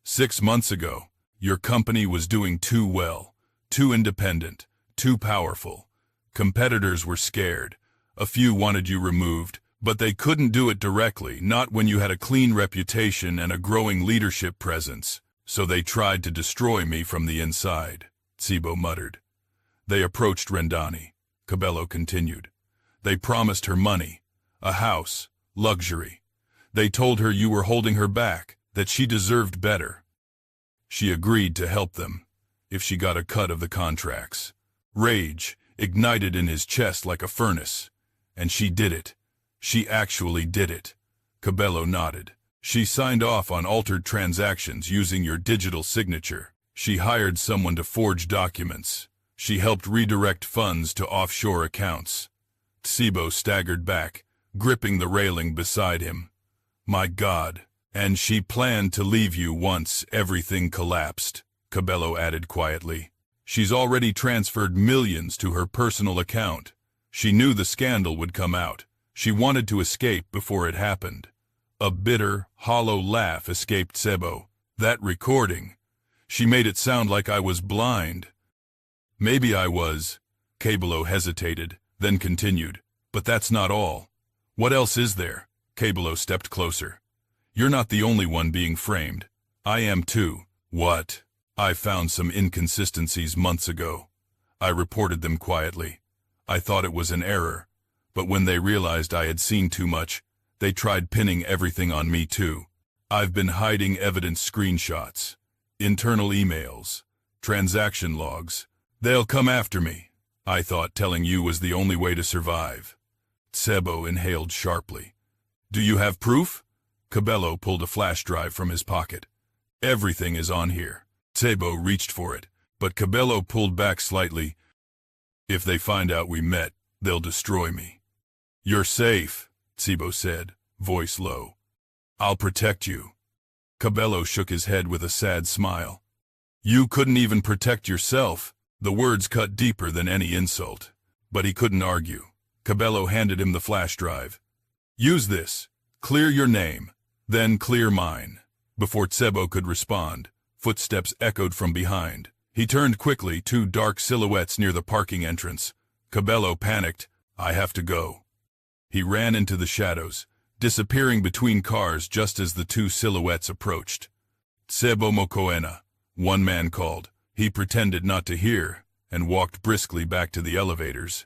6 months ago, your company was doing too well, too independent, too powerful. Competitors were scared. A few wanted you removed, But they couldn't do it directly, not when you had a clean reputation and a growing leadership presence, so they tried to destroy me from the inside, Tsibo muttered. They approached Rendani, Cabello continued. They promised her money, a house, luxury. They told her you were holding her back, that she deserved better. She agreed to help them, if she got a cut of the contracts. Rage ignited in his chest like a furnace. And she did it. She actually did it. Cabello nodded. She signed off on altered transactions using your digital signature. She hired someone to forge documents. She helped redirect funds to offshore accounts. Tsibo staggered back, gripping the railing beside him. My God. And she planned to leave you once everything collapsed, Cabello added quietly. She's already transferred millions to her personal account. She knew the scandal would come out. She wanted to escape before it happened. A bitter, hollow laugh escaped Tsibo. That recording. She made it sound like I was blind. Maybe I was. Cabello hesitated, then continued. But that's not all. What else is there? Cabello stepped closer. You're not the only one being framed. I am too. What? I found some inconsistencies months ago. I reported them quietly. I thought it was an error, but when they realized I had seen too much, they tried pinning everything on me too. I've been hiding evidence screenshots, internal emails, transaction logs. They'll come after me. I thought telling you was the only way to survive. Tsibo inhaled sharply. Do you have proof? Cabello pulled a flash drive from his pocket. Everything is on here. Tsibo reached for it, but Cabello pulled back slightly. If they find out we met, they'll destroy me. You're safe, Tsibo said, voice low. I'll protect you. Cabello shook his head with a sad smile. You couldn't even protect yourself. The words cut deeper than any insult. But he couldn't argue. Cabello handed him the flash drive. Use this. Clear your name. Then clear mine. Before Tsibo could respond, footsteps echoed from behind. He turned quickly, two dark silhouettes near the parking entrance. Cabello panicked. I have to go. He ran into the shadows, disappearing between cars just as the two silhouettes approached. Tsibo Mokoena, one man called. He pretended not to hear and walked briskly back to the elevators.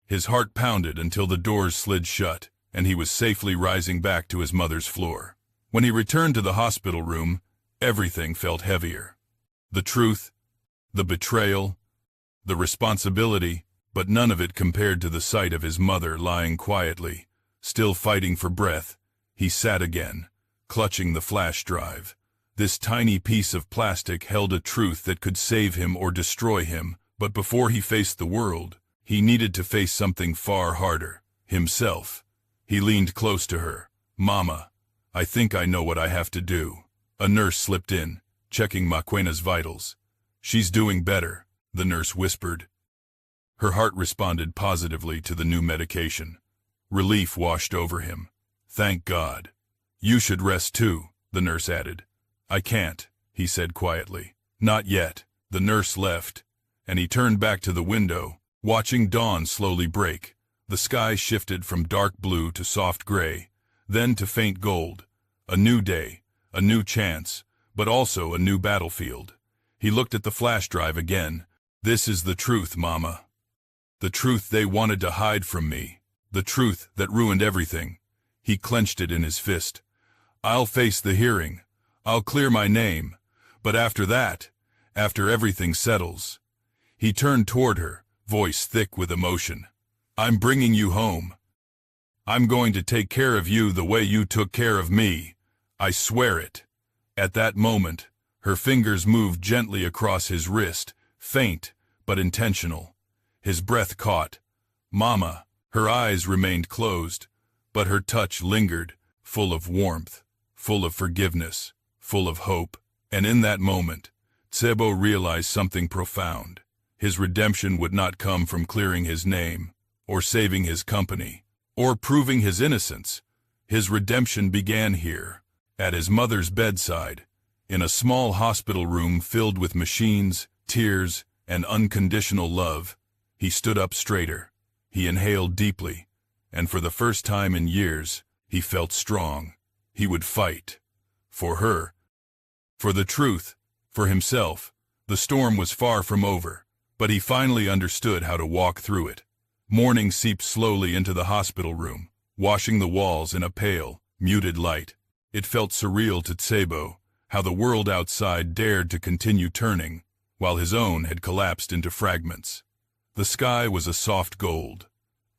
His heart pounded until the doors slid shut, and he was safely rising back to his mother's floor. When he returned to the hospital room, everything felt heavier. The truth, the betrayal, the responsibility, but none of it compared to the sight of his mother lying quietly, still fighting for breath. He sat again, clutching the flash drive. This tiny piece of plastic held a truth that could save him or destroy him, but before he faced the world, he needed to face something far harder, himself. He leaned close to her. Mama, I think I know what I have to do. A nurse slipped in, checking Makwena's vitals. She's doing better, the nurse whispered. Her heart responded positively to the new medication. Relief washed over him. Thank God. You should rest too, the nurse added. I can't, he said quietly. Not yet. The nurse left, and he turned back to the window, watching dawn slowly break. The sky shifted from dark blue to soft gray, then to faint gold. A new day, a new chance, but also a new battlefield. He looked at the flash drive again. This is the truth, Mama. The truth they wanted to hide from me. The truth that ruined everything. He clenched it in his fist. I'll face the hearing. I'll clear my name. But after that, after everything settles. He turned toward her, voice thick with emotion. I'm bringing you home. I'm going to take care of you the way you took care of me. I swear it. At that moment, her fingers moved gently across his wrist, faint but intentional. His breath caught. Mama. Her eyes remained closed, but her touch lingered, full of warmth, full of forgiveness, full of hope. And in that moment, Tsibo realized something profound. His redemption would not come from clearing his name, or saving his company, or proving his innocence. His redemption began here, at his mother's bedside, in a small hospital room filled with machines, tears, and unconditional love. He stood up straighter. He inhaled deeply, and for the first time in years, he felt strong. He would fight. For her. For the truth. For himself. The storm was far from over, but he finally understood how to walk through it. Morning seeped slowly into the hospital room, washing the walls in a pale, muted light. It felt surreal to Tsebo, how the world outside dared to continue turning, while his own had collapsed into fragments. The sky was a soft gold.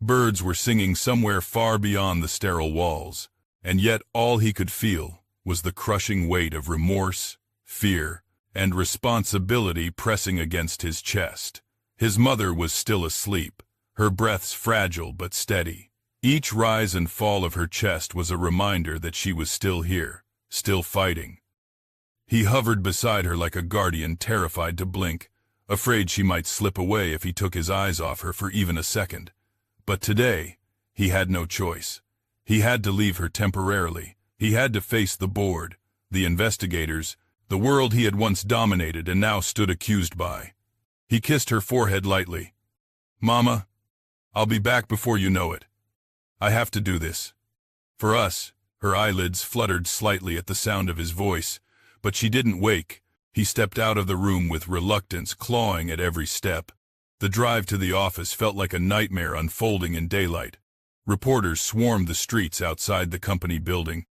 Birds were singing somewhere far beyond the sterile walls, and yet all he could feel was the crushing weight of remorse, fear, and responsibility pressing against his chest. His mother was still asleep, her breaths fragile but steady. Each rise and fall of her chest was a reminder that she was still here, still fighting. He hovered beside her like a guardian terrified to blink, afraid she might slip away if he took his eyes off her for even a second. But today, he had no choice. He had to leave her temporarily. He had to face the board, the investigators, the world he had once dominated and now stood accused by. He kissed her forehead lightly. "Mama, I'll be back before you know it. I have to do this. For us." Her eyelids fluttered slightly at the sound of his voice, but she didn't wake. He stepped out of the room with reluctance, clawing at every step. The drive to the office felt like a nightmare unfolding in daylight. Reporters swarmed the streets outside the company building.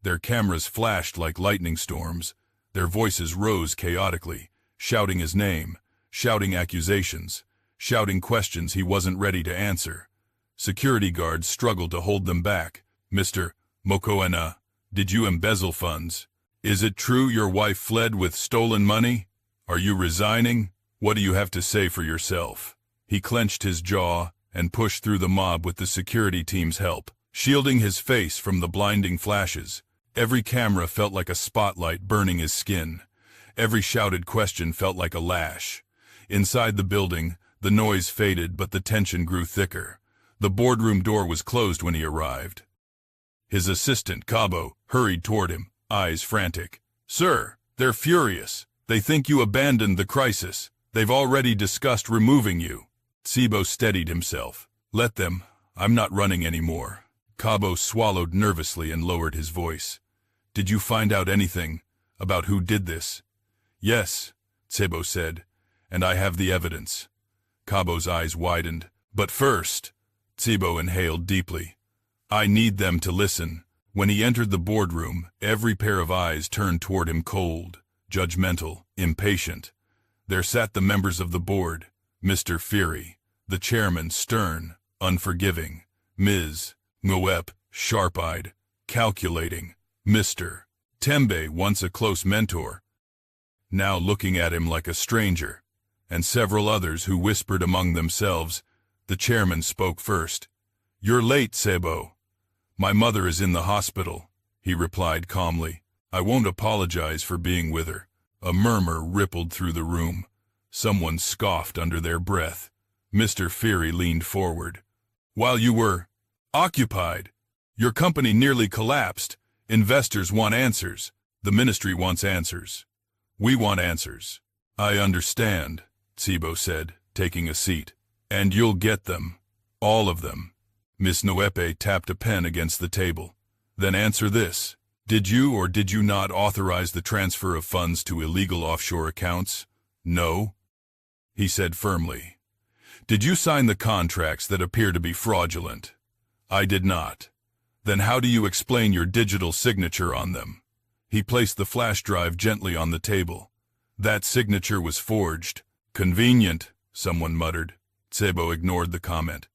Their cameras flashed like lightning storms. Their voices rose chaotically, shouting his name, shouting accusations, shouting questions he wasn't ready to answer. Security guards struggled to hold them back. "Mr. Mokoena, did you embezzle funds? Is it true your wife fled with stolen money? Are you resigning? What do you have to say for yourself?" He clenched his jaw and pushed through the mob with the security team's help, shielding his face from the blinding flashes. Every camera felt like a spotlight burning his skin. Every shouted question felt like a lash. Inside the building, the noise faded, but the tension grew thicker. The boardroom door was closed when he arrived. His assistant, Cabo, hurried toward him, eyes frantic. "Sir, they're furious. They think you abandoned the crisis. They've already discussed removing you." Tsebo steadied himself. "Let them. I'm not running anymore." Cabo swallowed nervously and lowered his voice. "Did you find out anything about who did this?" "Yes," Tsebo said, "and I have the evidence." Cabo's eyes widened. "But first," Tsebo inhaled deeply, "I need them to listen." When he entered the boardroom, every pair of eyes turned toward him, cold, judgmental, impatient. There sat the members of the board, Mr. Fury, the chairman, stern, unforgiving, Ms. Ngoep, sharp-eyed, calculating, Mr. Tembe, once a close mentor, now looking at him like a stranger, and several others who whispered among themselves. The chairman spoke first. "You're late, Tsebo." "My mother is in the hospital," he replied calmly. "I won't apologize for being with her." A murmur rippled through the room. Someone scoffed under their breath. Mr. Fury leaned forward. "While you were occupied, your company nearly collapsed. Investors want answers. The ministry wants answers. We want answers." "I understand," Tsebo said, taking a seat. "And you'll get them. All of them." Miss Ngoepe tapped a pen against the table. "Then answer this. Did you or did you not authorize the transfer of funds to illegal offshore accounts?" "No," he said firmly. "Did you sign the contracts that appear to be fraudulent?" "I did not." "Then how do you explain your digital signature on them?" He placed the flash drive gently on the table. "That signature was forged." "Convenient," someone muttered. Tsebo ignored the comment.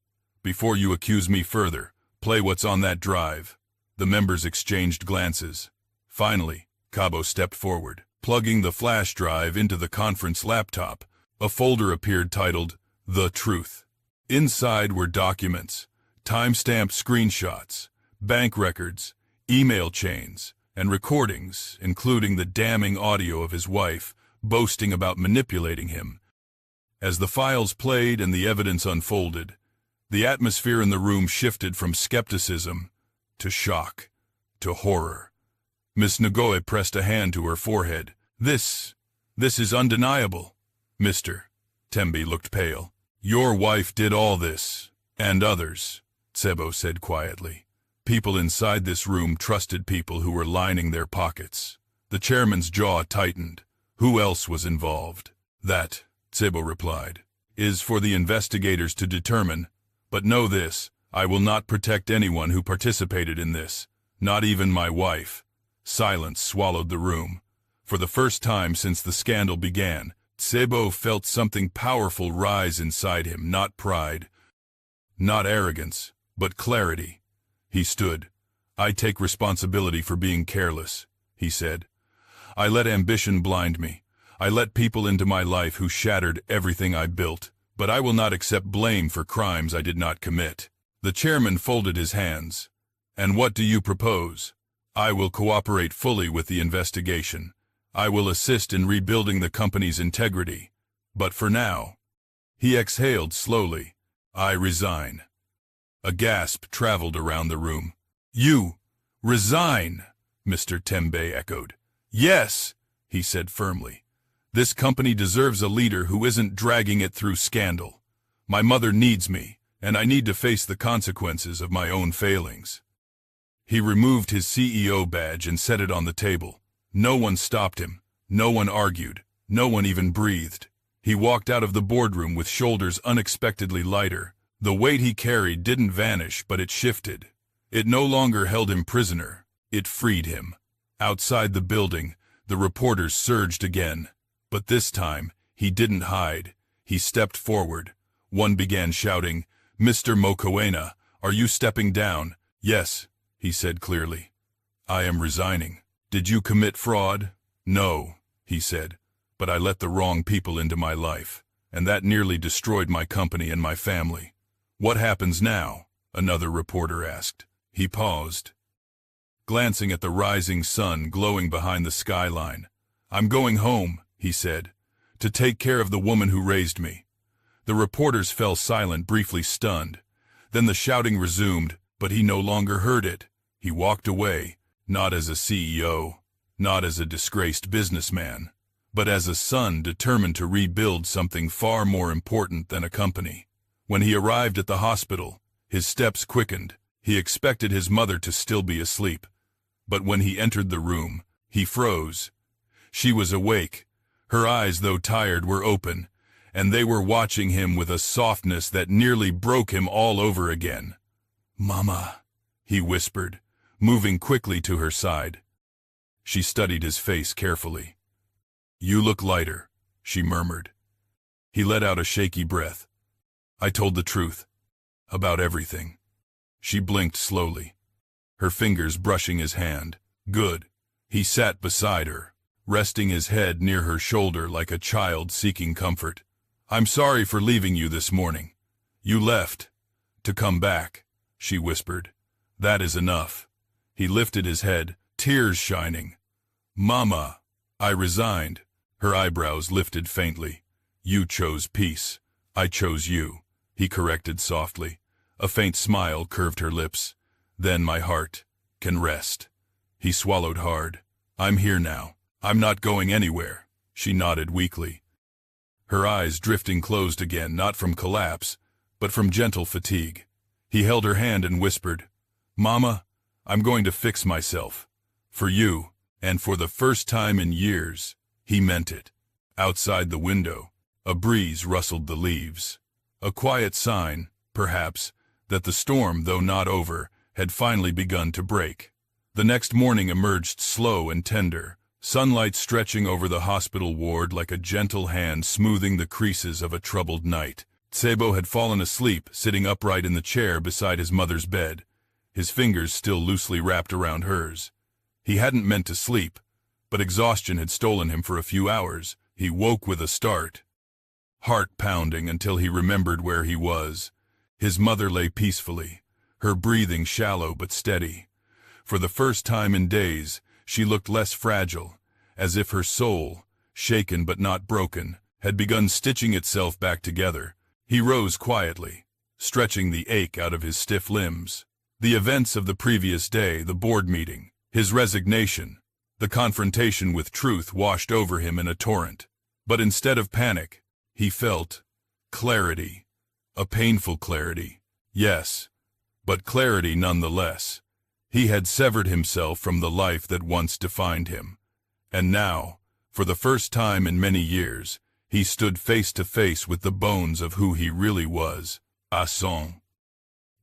"Before you accuse me further, play what's on that drive." The members exchanged glances. Finally, Cabo stepped forward, plugging the flash drive into the conference laptop. A folder appeared titled, "The Truth." Inside were documents, time-stamped screenshots, bank records, email chains, and recordings, including the damning audio of his wife boasting about manipulating him. As the files played and the evidence unfolded, the atmosphere in the room shifted from skepticism to shock, to horror. Miss Ngoe pressed a hand to her forehead. This is undeniable." Mr. Tembe looked pale. "Your wife did all this, and others." Tsebo said quietly. People inside this room trusted people who were lining their pockets. The chairman's jaw tightened. Who else was involved? That, Tsebo replied, is for the investigators to determine. But know this, I will not protect anyone who participated in this, not even my wife. Silence swallowed the room. For the first time since the scandal began, Tsebo felt something powerful rise inside him, not pride, not arrogance, but clarity. He stood. I take responsibility for being careless, he said. I let ambition blind me. I let people into my life who shattered everything I built, but I will not accept blame for crimes I did not commit. The chairman folded his hands. And what do you propose? I will cooperate fully with the investigation. I will assist in rebuilding the company's integrity. But for now, he exhaled slowly. I resign. A gasp traveled around the room. You resign, Mr. Tembe echoed. Yes, he said firmly. This company deserves a leader who isn't dragging it through scandal. My mother needs me, and I need to face the consequences of my own failings. He removed his CEO badge and set it on the table. No one stopped him. No one argued. No one even breathed. He walked out of the boardroom with shoulders unexpectedly lighter. The weight he carried didn't vanish, but it shifted. It no longer held him prisoner. It freed him. Outside the building, the reporters surged again. But this time, he didn't hide. He stepped forward. One began shouting, Mr. Mokoena, are you stepping down? Yes, he said clearly. I am resigning. Did you commit fraud? No, he said, but I let the wrong people into my life, and that nearly destroyed my company and my family. What happens now? Another reporter asked. He paused, glancing at the rising sun glowing behind the skyline. I'm going home, he said, to take care of the woman who raised me. The reporters fell silent, briefly stunned. Then the shouting resumed, but he no longer heard it. He walked away, not as a CEO, not as a disgraced businessman, but as a son determined to rebuild something far more important than a company. When he arrived at the hospital, his steps quickened. He expected his mother to still be asleep. But when he entered the room, he froze. She was awake. Her eyes, though tired, were open, and they were watching him with a softness that nearly broke him all over again. Mama, he whispered, moving quickly to her side. She studied his face carefully. You look lighter, she murmured. He let out a shaky breath. I told the truth. About everything. She blinked slowly, her fingers brushing his hand. Good. He sat beside her, resting his head near her shoulder like a child seeking comfort. I'm sorry for leaving you this morning. You left. To come back, she whispered. That is enough. He lifted his head, tears shining. Mama, I resigned. Her eyebrows lifted faintly. You chose peace. I chose you, he corrected softly. A faint smile curved her lips. Then my heart can rest. He swallowed hard. I'm here now. I'm not going anywhere. She nodded weakly. Her eyes drifting closed again, not from collapse, but from gentle fatigue. He held her hand and whispered, Mama, I'm going to fix myself. For you, and for the first time in years, he meant it. Outside the window, a breeze rustled the leaves. A quiet sign, perhaps, that the storm, though not over, had finally begun to break. The next morning emerged slow and tender, sunlight stretching over the hospital ward like a gentle hand smoothing the creases of a troubled night. Tsebo had fallen asleep, sitting upright in the chair beside his mother's bed, his fingers still loosely wrapped around hers. He hadn't meant to sleep, but exhaustion had stolen him for a few hours. He woke with a start, heart pounding until he remembered where he was. His mother lay peacefully, her breathing shallow but steady. For the first time in days, she looked less fragile, as if her soul, shaken but not broken, had begun stitching itself back together. He rose quietly, stretching the ache out of his stiff limbs. The events of the previous day, the board meeting, his resignation, the confrontation with truth washed over him in a torrent. But instead of panic, he felt clarity, a painful clarity. Yes, but clarity nonetheless. He had severed himself from the life that once defined him. And now, for the first time in many years, he stood face to face with the bones of who he really was, Hassan.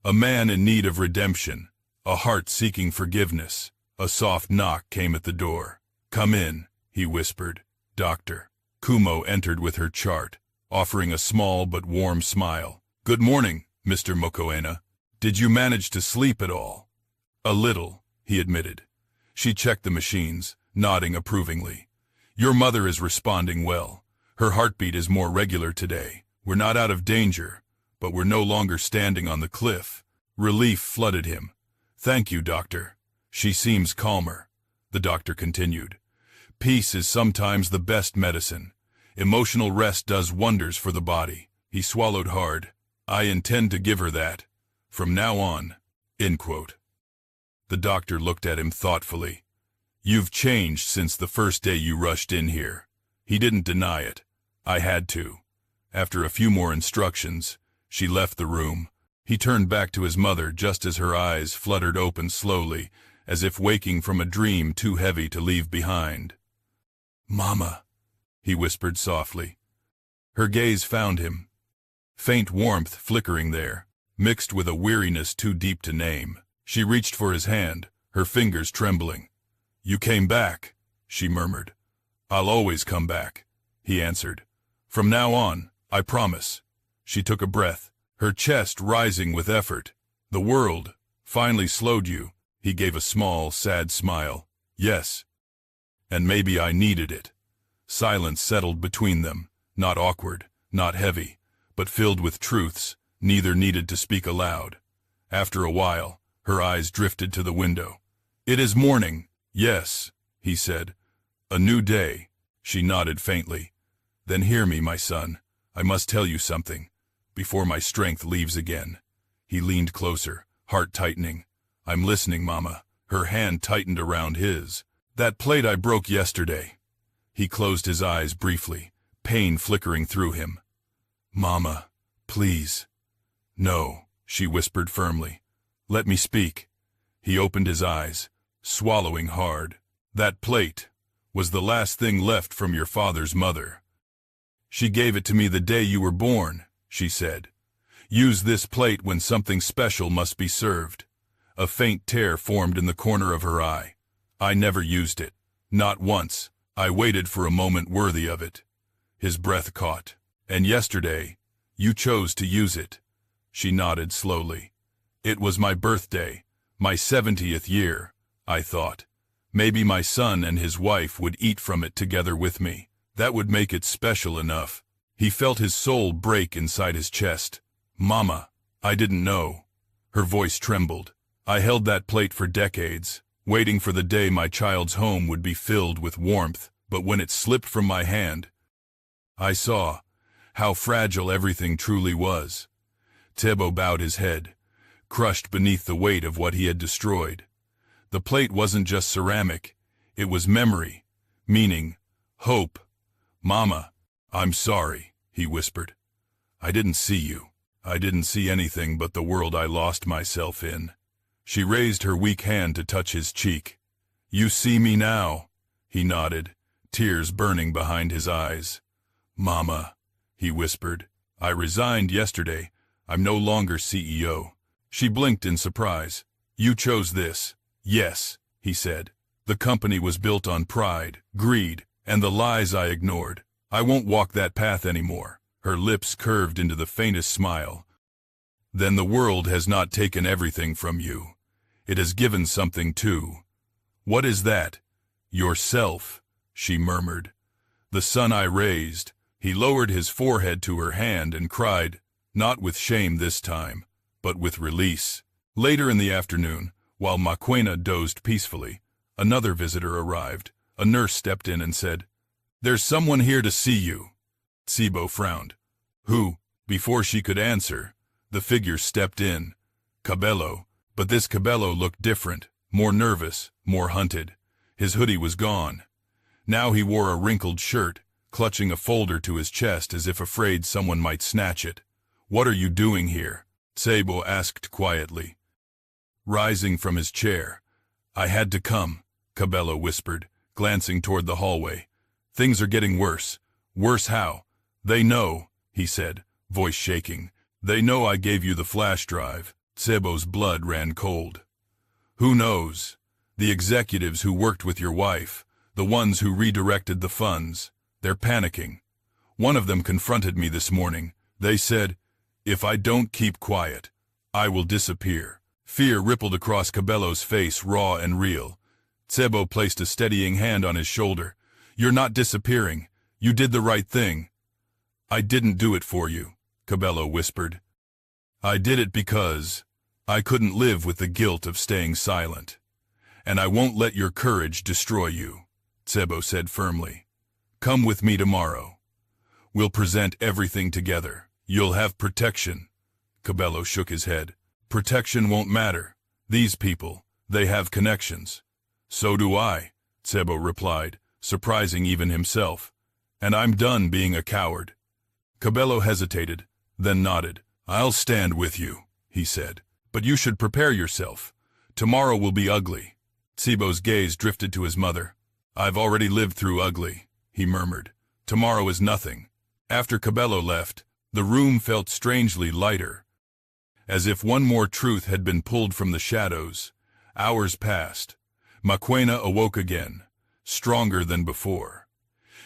A man in need of redemption, a heart seeking forgiveness. A soft knock came at the door. "Come in," he whispered. "Doctor." Kumo entered with her chart, offering a small but warm smile. "Good morning, Mr. Mokoena. Did you manage to sleep at all?" "A little," he admitted. She checked the machines, nodding approvingly. "Your mother is responding well. Her heartbeat is more regular today. We're not out of danger, but we're no longer standing on the cliff." Relief flooded him. "Thank you, doctor. She seems calmer," the doctor continued. "Peace is sometimes the best medicine. Emotional rest does wonders for the body." He swallowed hard. "I intend to give her that. From now on." End quote. The doctor looked at him thoughtfully. "You've changed since the first day you rushed in here." He didn't deny it. "I had to." After a few more instructions, she left the room. He turned back to his mother just as her eyes fluttered open slowly, as if waking from a dream too heavy to leave behind. "Mama," he whispered softly. Her gaze found him. Faint warmth flickering there, mixed with a weariness too deep to name. She reached for his hand, her fingers trembling. "You came back," she murmured. "I'll always come back," he answered. "From now on, I promise." She took a breath, her chest rising with effort. "The world finally slowed you." He gave a small, sad smile. "Yes. And maybe I needed it." Silence settled between them, not awkward, not heavy, but filled with truths neither needed to speak aloud. After a while, her eyes drifted to the window. "It is morning." "Yes," he said. "A new day." She nodded faintly. "Then hear me, my son. I must tell you something, before my strength leaves again." He leaned closer, heart tightening. "I'm listening, Mama." Her hand tightened around his. "That plate I broke yesterday." He closed his eyes briefly, pain flickering through him. "Mama, please." "No," she whispered firmly. "Let me speak." He opened his eyes, swallowing hard. "That plate was the last thing left from your father's mother. She gave it to me the day you were born," she said. "Use this plate when something special must be served." A faint tear formed in the corner of her eye. "I never used it. Not once. I waited for a moment worthy of it." His breath caught. "And yesterday, you chose to use it." She nodded slowly. "It was my birthday, my 70th year. I thought, maybe my son and his wife would eat from it together with me. That would make it special enough." He felt his soul break inside his chest. "Mama, I didn't know." Her voice trembled. "I held that plate for decades, waiting for the day my child's home would be filled with warmth, but when it slipped from my hand, I saw how fragile everything truly was." Tebo bowed his head, crushed beneath the weight of what he had destroyed. The plate wasn't just ceramic, it was memory, meaning, hope. "Mama, I'm sorry," he whispered. "I didn't see you. I didn't see anything but the world I lost myself in." She raised her weak hand to touch his cheek. "You see me now," he nodded, tears burning behind his eyes. "Mama," he whispered, "I resigned yesterday. I'm no longer CEO." She blinked in surprise. "You chose this." "Yes," he said. "The company was built on pride, greed, and the lies I ignored. I won't walk that path anymore." Her lips curved into the faintest smile. "Then the world has not taken everything from you. It has given something too." "What is that?" "Yourself," she murmured. "The son I raised." He lowered his forehead to her hand and cried, not with shame this time, but with release. Later in the afternoon, while Mokoena dozed peacefully, another visitor arrived. A nurse stepped in and said, "There's someone here to see you." Tebo frowned. "Who?" Before she could answer, the figure stepped in. Cabello. But this Cabello looked different, more nervous, more hunted. His hoodie was gone. Now he wore a wrinkled shirt, clutching a folder to his chest as if afraid someone might snatch it. "What are you doing here?" Tebo asked quietly. rising from his chair. "I had to come," Cabello whispered, glancing toward the hallway. "Things are getting worse." "Worse how?" "They know," he said, voice shaking. "They know I gave you the flash drive." Tsebo's blood ran cold. "Who knows? The executives who worked with your wife, the ones who redirected the funds. They're panicking. One of them confronted me this morning. They said, 'If I don't keep quiet, I will disappear.'" Fear rippled across Cabello's face, raw and real. Tsebo placed a steadying hand on his shoulder. "You're not disappearing. You did the right thing." "I didn't do it for you," Cabello whispered. "I did it because I couldn't live with the guilt of staying silent. And I won't let your courage destroy you," Tsebo said firmly. "Come with me tomorrow. We'll present everything together. You'll have protection." Cabello shook his head. "Protection won't matter. These people, they have connections." "So do I," Tsebo replied, surprising even himself. "And I'm done being a coward." Cabello hesitated, then nodded. "I'll stand with you," he said. "But you should prepare yourself. Tomorrow will be ugly." Tsebo's gaze drifted to his mother. "I've already lived through ugly," he murmured. "Tomorrow is nothing." After Cabello left, the room felt strangely lighter. As if one more truth had been pulled from the shadows. Hours passed. Maquena awoke again, stronger than before.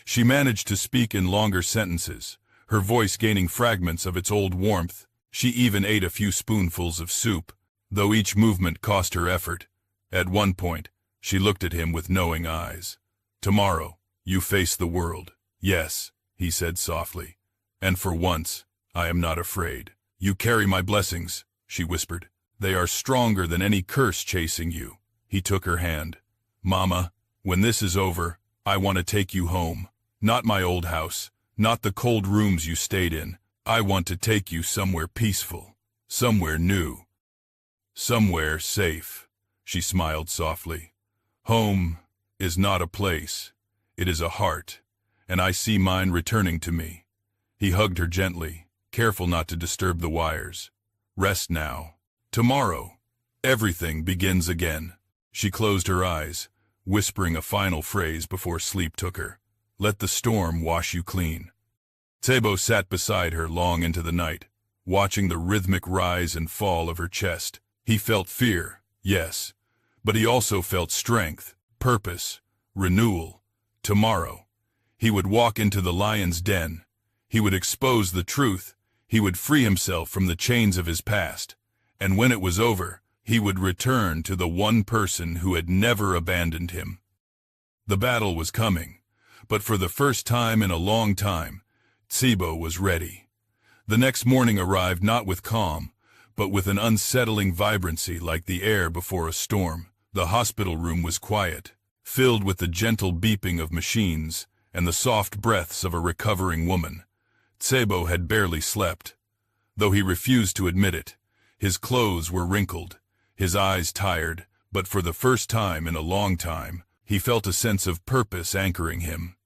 She managed to speak in longer sentences, her voice gaining fragments of its old warmth. She even ate a few spoonfuls of soup, though each movement cost her effort. At one point, she looked at him with knowing eyes. "Tomorrow, you face the world." "Yes," he said softly. "And for once, I am not afraid." "You carry my blessings," she whispered. "They are stronger than any curse chasing you." He took her hand. "Mama, when this is over, I want to take you home. Not my old house, not the cold rooms you stayed in. I want to take you somewhere peaceful, somewhere new, somewhere safe." She smiled softly. "Home is not a place, it is a heart, and I see mine returning to me." He hugged her gently, careful not to disturb the wires. "Rest now. Tomorrow, everything begins again." She closed her eyes, whispering a final phrase before sleep took her. "Let the storm wash you clean." Tsebo sat beside her long into the night, watching the rhythmic rise and fall of her chest. He felt fear, yes, but he also felt strength, purpose, renewal. Tomorrow, he would walk into the lion's den. He would expose the truth. He would free himself from the chains of his past. And when it was over, he would return to the one person who had never abandoned him. The battle was coming, but for the first time in a long time, Tsebo was ready. The next morning arrived not with calm, but with an unsettling vibrancy like the air before a storm. The hospital room was quiet, filled with the gentle beeping of machines and the soft breaths of a recovering woman. Tsebo had barely slept. Though he refused to admit it, his clothes were wrinkled, his eyes tired, but for the first time in a long time, he felt a sense of purpose anchoring him.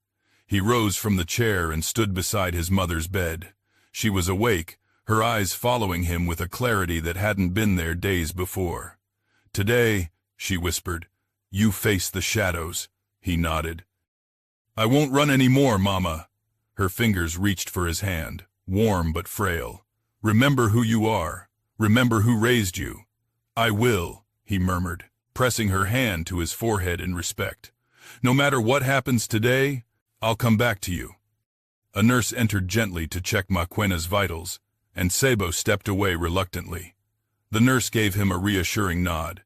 He rose from the chair and stood beside his mother's bed. She was awake, her eyes following him with a clarity that hadn't been there days before. "Today," she whispered, "you face the shadows." He nodded. "I won't run any more, Mama." Her fingers reached for his hand, warm but frail. "Remember who you are. Remember who raised you." "I will," he murmured, pressing her hand to his forehead in respect. "No matter what happens today, I'll come back to you." A nurse entered gently to check Maquena's vitals, and Tsebo stepped away reluctantly. The nurse gave him a reassuring nod.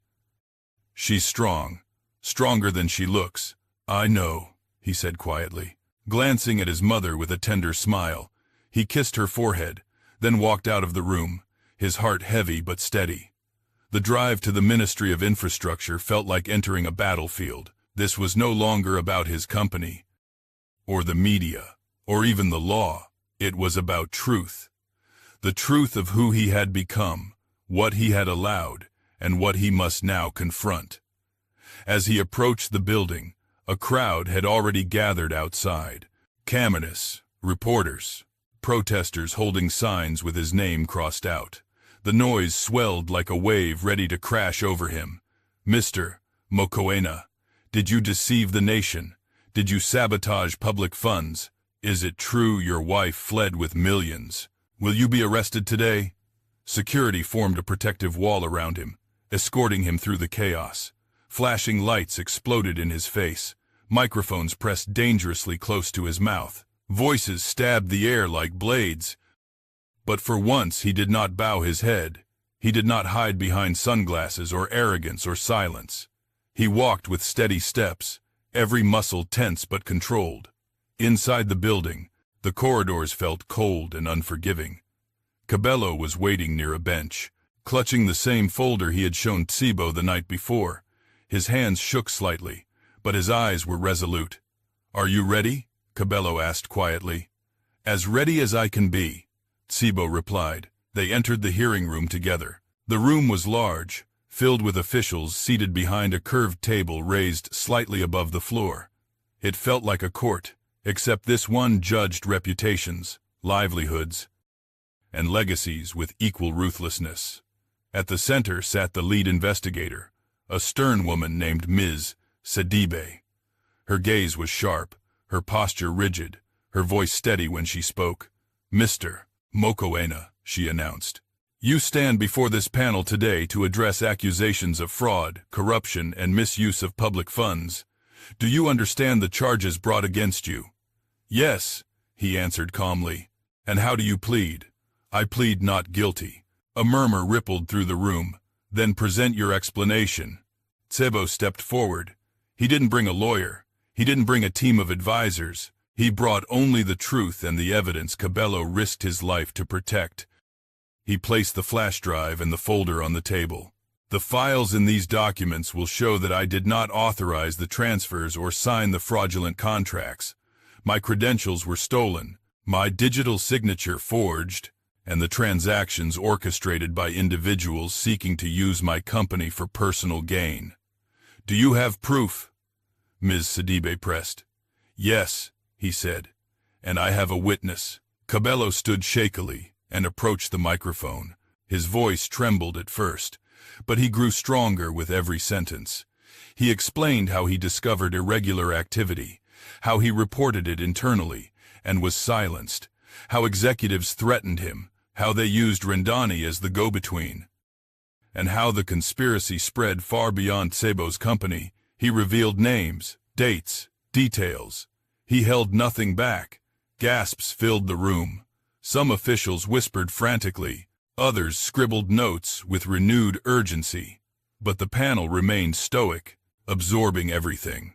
"She's strong, stronger than she looks." "I know," he said quietly. Glancing at his mother with a tender smile, he kissed her forehead, then walked out of the room, his heart heavy but steady. The drive to the Ministry of Infrastructure felt like entering a battlefield. This was no longer about his company, or the media, or even the law. It was about truth. The truth of who he had become, what he had allowed, and what he must now confront. As he approached the building, a crowd had already gathered outside. Communists, reporters, protesters holding signs with his name crossed out. The noise swelled like a wave ready to crash over him. "Mr. Mokoena, did you deceive the nation? Did you sabotage public funds? Is it true your wife fled with millions? Will you be arrested today?" Security formed a protective wall around him, escorting him through the chaos. Flashing lights exploded in his face. Microphones pressed dangerously close to his mouth. Voices stabbed the air like blades. But for once he did not bow his head. He did not hide behind sunglasses or arrogance or silence. He walked with steady steps, every muscle tense but controlled. Inside the building, the corridors felt cold and unforgiving. Cabello was waiting near a bench, clutching the same folder he had shown Tsibo the night before. His hands shook slightly, but his eyes were resolute. "Are you ready?" Cabello asked quietly. "As ready as I can be," Tsibo replied. They entered the hearing room together. The room was large, filled with officials seated behind a curved table raised slightly above the floor. It felt like a court, except this one judged reputations, livelihoods, and legacies with equal ruthlessness. At the center sat the lead investigator, a stern woman named Ms. Sidibe. Her gaze was sharp, her posture rigid, her voice steady when she spoke. "Mr. Mokoena," she announced, "you stand before this panel today to address accusations of fraud, corruption, and misuse of public funds. Do you understand the charges brought against you?" "Yes," he answered calmly. "And how do you plead?" "I plead not guilty." A murmur rippled through the room. "Then present your explanation." Tsibo stepped forward. He didn't bring a lawyer. He didn't bring a team of advisors. He brought only the truth and the evidence Cabello risked his life to protect. He placed the flash drive and the folder on the table. "The files in these documents will show that I did not authorize the transfers or sign the fraudulent contracts. My credentials were stolen, my digital signature forged, and the transactions orchestrated by individuals seeking to use my company for personal gain. Do you have proof?" Ms. Sidibe pressed. "Yes," he said, "and I have a witness." Cabello stood shakily and approached the microphone. His voice trembled at first, but he grew stronger with every sentence. He explained how he discovered irregular activity, how he reported it internally and was silenced, how executives threatened him, how they used Rendani as the go-between, and how the conspiracy spread far beyond Tsibo's company. He revealed names, dates, details. He held nothing back. Gasps filled the room. Some officials whispered frantically, others scribbled notes with renewed urgency. But the panel remained stoic, absorbing everything.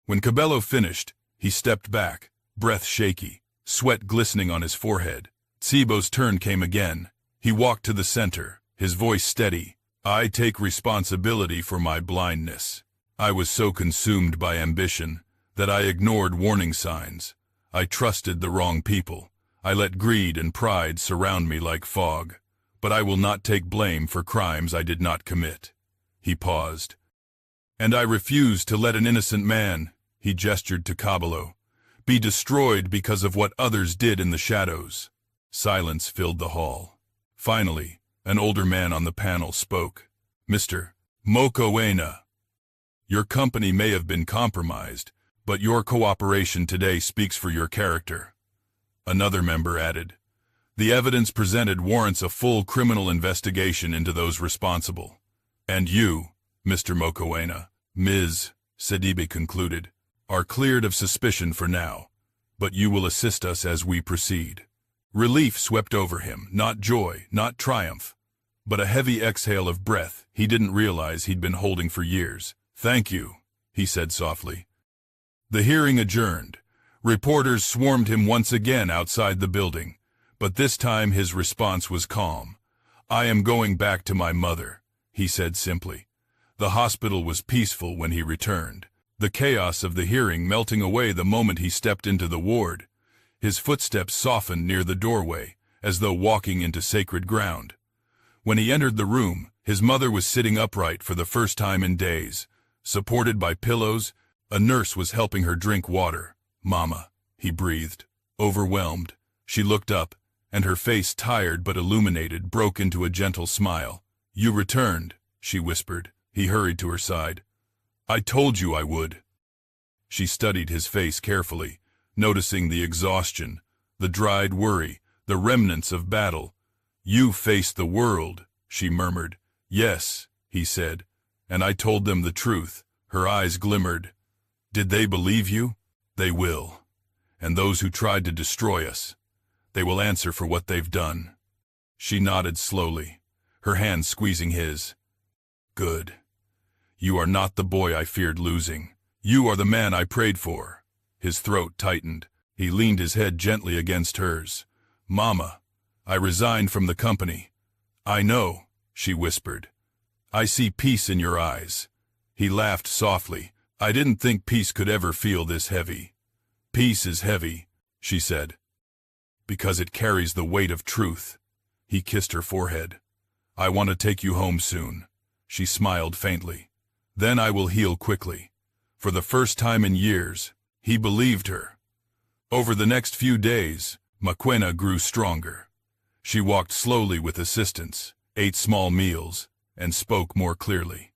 When Cabello finished, he stepped back, breath shaky, sweat glistening on his forehead. Tsibo's turn came again. He walked to the center, his voice steady. "I take responsibility for my blindness. I was so consumed by ambition that I ignored warning signs. I trusted the wrong people. I let greed and pride surround me like fog. But I will not take blame for crimes I did not commit." He paused. "And I refuse to let an innocent man," he gestured to Cabello, "be destroyed because of what others did in the shadows." Silence filled the hall. Finally, an older man on the panel spoke. "Mr. Mokoena, your company may have been compromised, but your cooperation today speaks for your character." Another member added, "The evidence presented warrants a full criminal investigation into those responsible. And you, Mr. Mokoena," Ms. Sidibe concluded, "are cleared of suspicion for now, but you will assist us as we proceed." Relief swept over him, not joy, not triumph, but a heavy exhale of breath he didn't realize he'd been holding for years. "Thank you," he said softly. The hearing adjourned. Reporters swarmed him once again outside the building, but this time his response was calm. "I am going back to my mother," he said simply. The hospital was peaceful when he returned, the chaos of the hearing melting away the moment he stepped into the ward. His footsteps softened near the doorway, as though walking into sacred ground. When he entered the room, his mother was sitting upright for the first time in days. Supported by pillows, a nurse was helping her drink water. "Mama," he breathed. Overwhelmed, she looked up, and her face, tired but illuminated, broke into a gentle smile. "You returned," she whispered. He hurried to her side. "I told you I would." She studied his face carefully, noticing the exhaustion, the dried worry, the remnants of battle. "You faced the world," she murmured. "Yes," he said, "and I told them the truth." Her eyes glimmered. "Did they believe you? They will. And those who tried to destroy us, they will answer for what they've done." She nodded slowly, her hand squeezing his. "Good. You are not the boy I feared losing. You are the man I prayed for." His throat tightened. He leaned his head gently against hers. "Mama, I resigned from the company." "I know," she whispered. "I see peace in your eyes." He laughed softly. "I didn't think peace could ever feel this heavy." "Peace is heavy," she said, "because it carries the weight of truth." He kissed her forehead. "I want to take you home soon." She smiled faintly. "Then I will heal quickly." For the first time in years, he believed her. Over the next few days, Maquena grew stronger. She walked slowly with assistance, ate small meals, and spoke more clearly.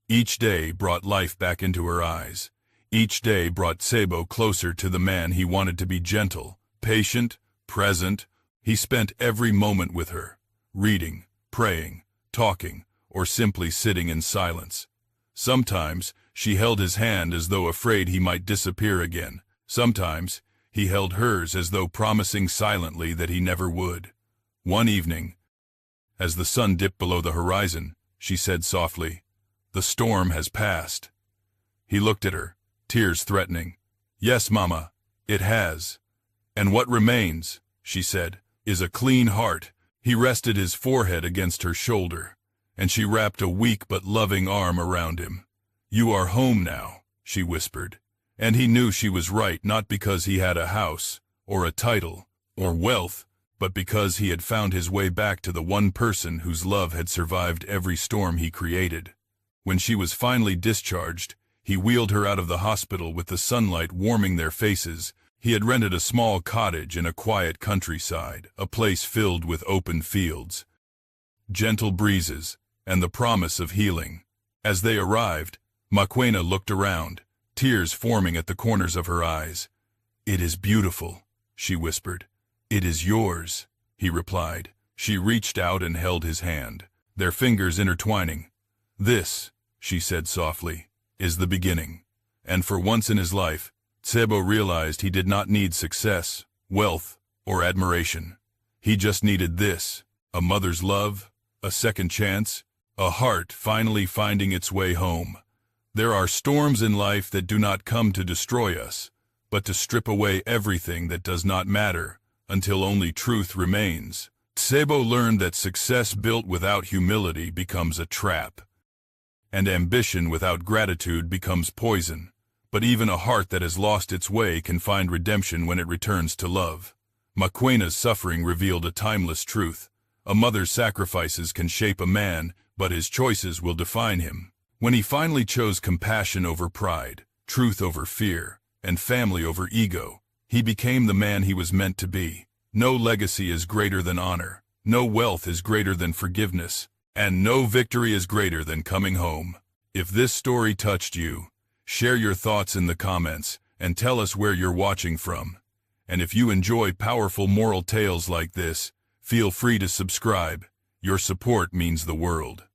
Each day brought life back into her eyes. Each day brought Tsebo closer to the man he wanted to be: gentle, patient, present. He spent every moment with her, reading, praying, talking, or simply sitting in silence. Sometimes she held his hand as though afraid he might disappear again. Sometimes he held hers as though promising silently that he never would. One evening, as the sun dipped below the horizon, she said softly, "The storm has passed." He looked at her, tears threatening. "Yes, Mama, it has. And what remains," she said, "is a clean heart." He rested his forehead against her shoulder, and she wrapped a weak but loving arm around him. "You are home now," she whispered. And he knew she was right, not because he had a house, or a title, or wealth, but because he had found his way back to the one person whose love had survived every storm he created. When she was finally discharged, he wheeled her out of the hospital with the sunlight warming their faces. He had rented a small cottage in a quiet countryside, a place filled with open fields, gentle breezes, and the promise of healing. As they arrived, Maquena looked around, tears forming at the corners of her eyes. "It is beautiful," she whispered. "It is yours," he replied. She reached out and held his hand, their fingers intertwining. "This," she said softly, "is the beginning." And for once in his life, Tsebo realized he did not need success, wealth, or admiration. He just needed this: a mother's love, a second chance, a heart finally finding its way home. There are storms in life that do not come to destroy us, but to strip away everything that does not matter, until only truth remains. Tsebo learned that success built without humility becomes a trap, and ambition without gratitude becomes poison. But even a heart that has lost its way can find redemption when it returns to love. Maquena's suffering revealed a timeless truth. A mother's sacrifices can shape a man, but his choices will define him. When he finally chose compassion over pride, truth over fear, and family over ego, he became the man he was meant to be. No legacy is greater than honor, no wealth is greater than forgiveness, and no victory is greater than coming home. If this story touched you, share your thoughts in the comments and tell us where you're watching from. And if you enjoy powerful moral tales like this, feel free to subscribe. Your support means the world.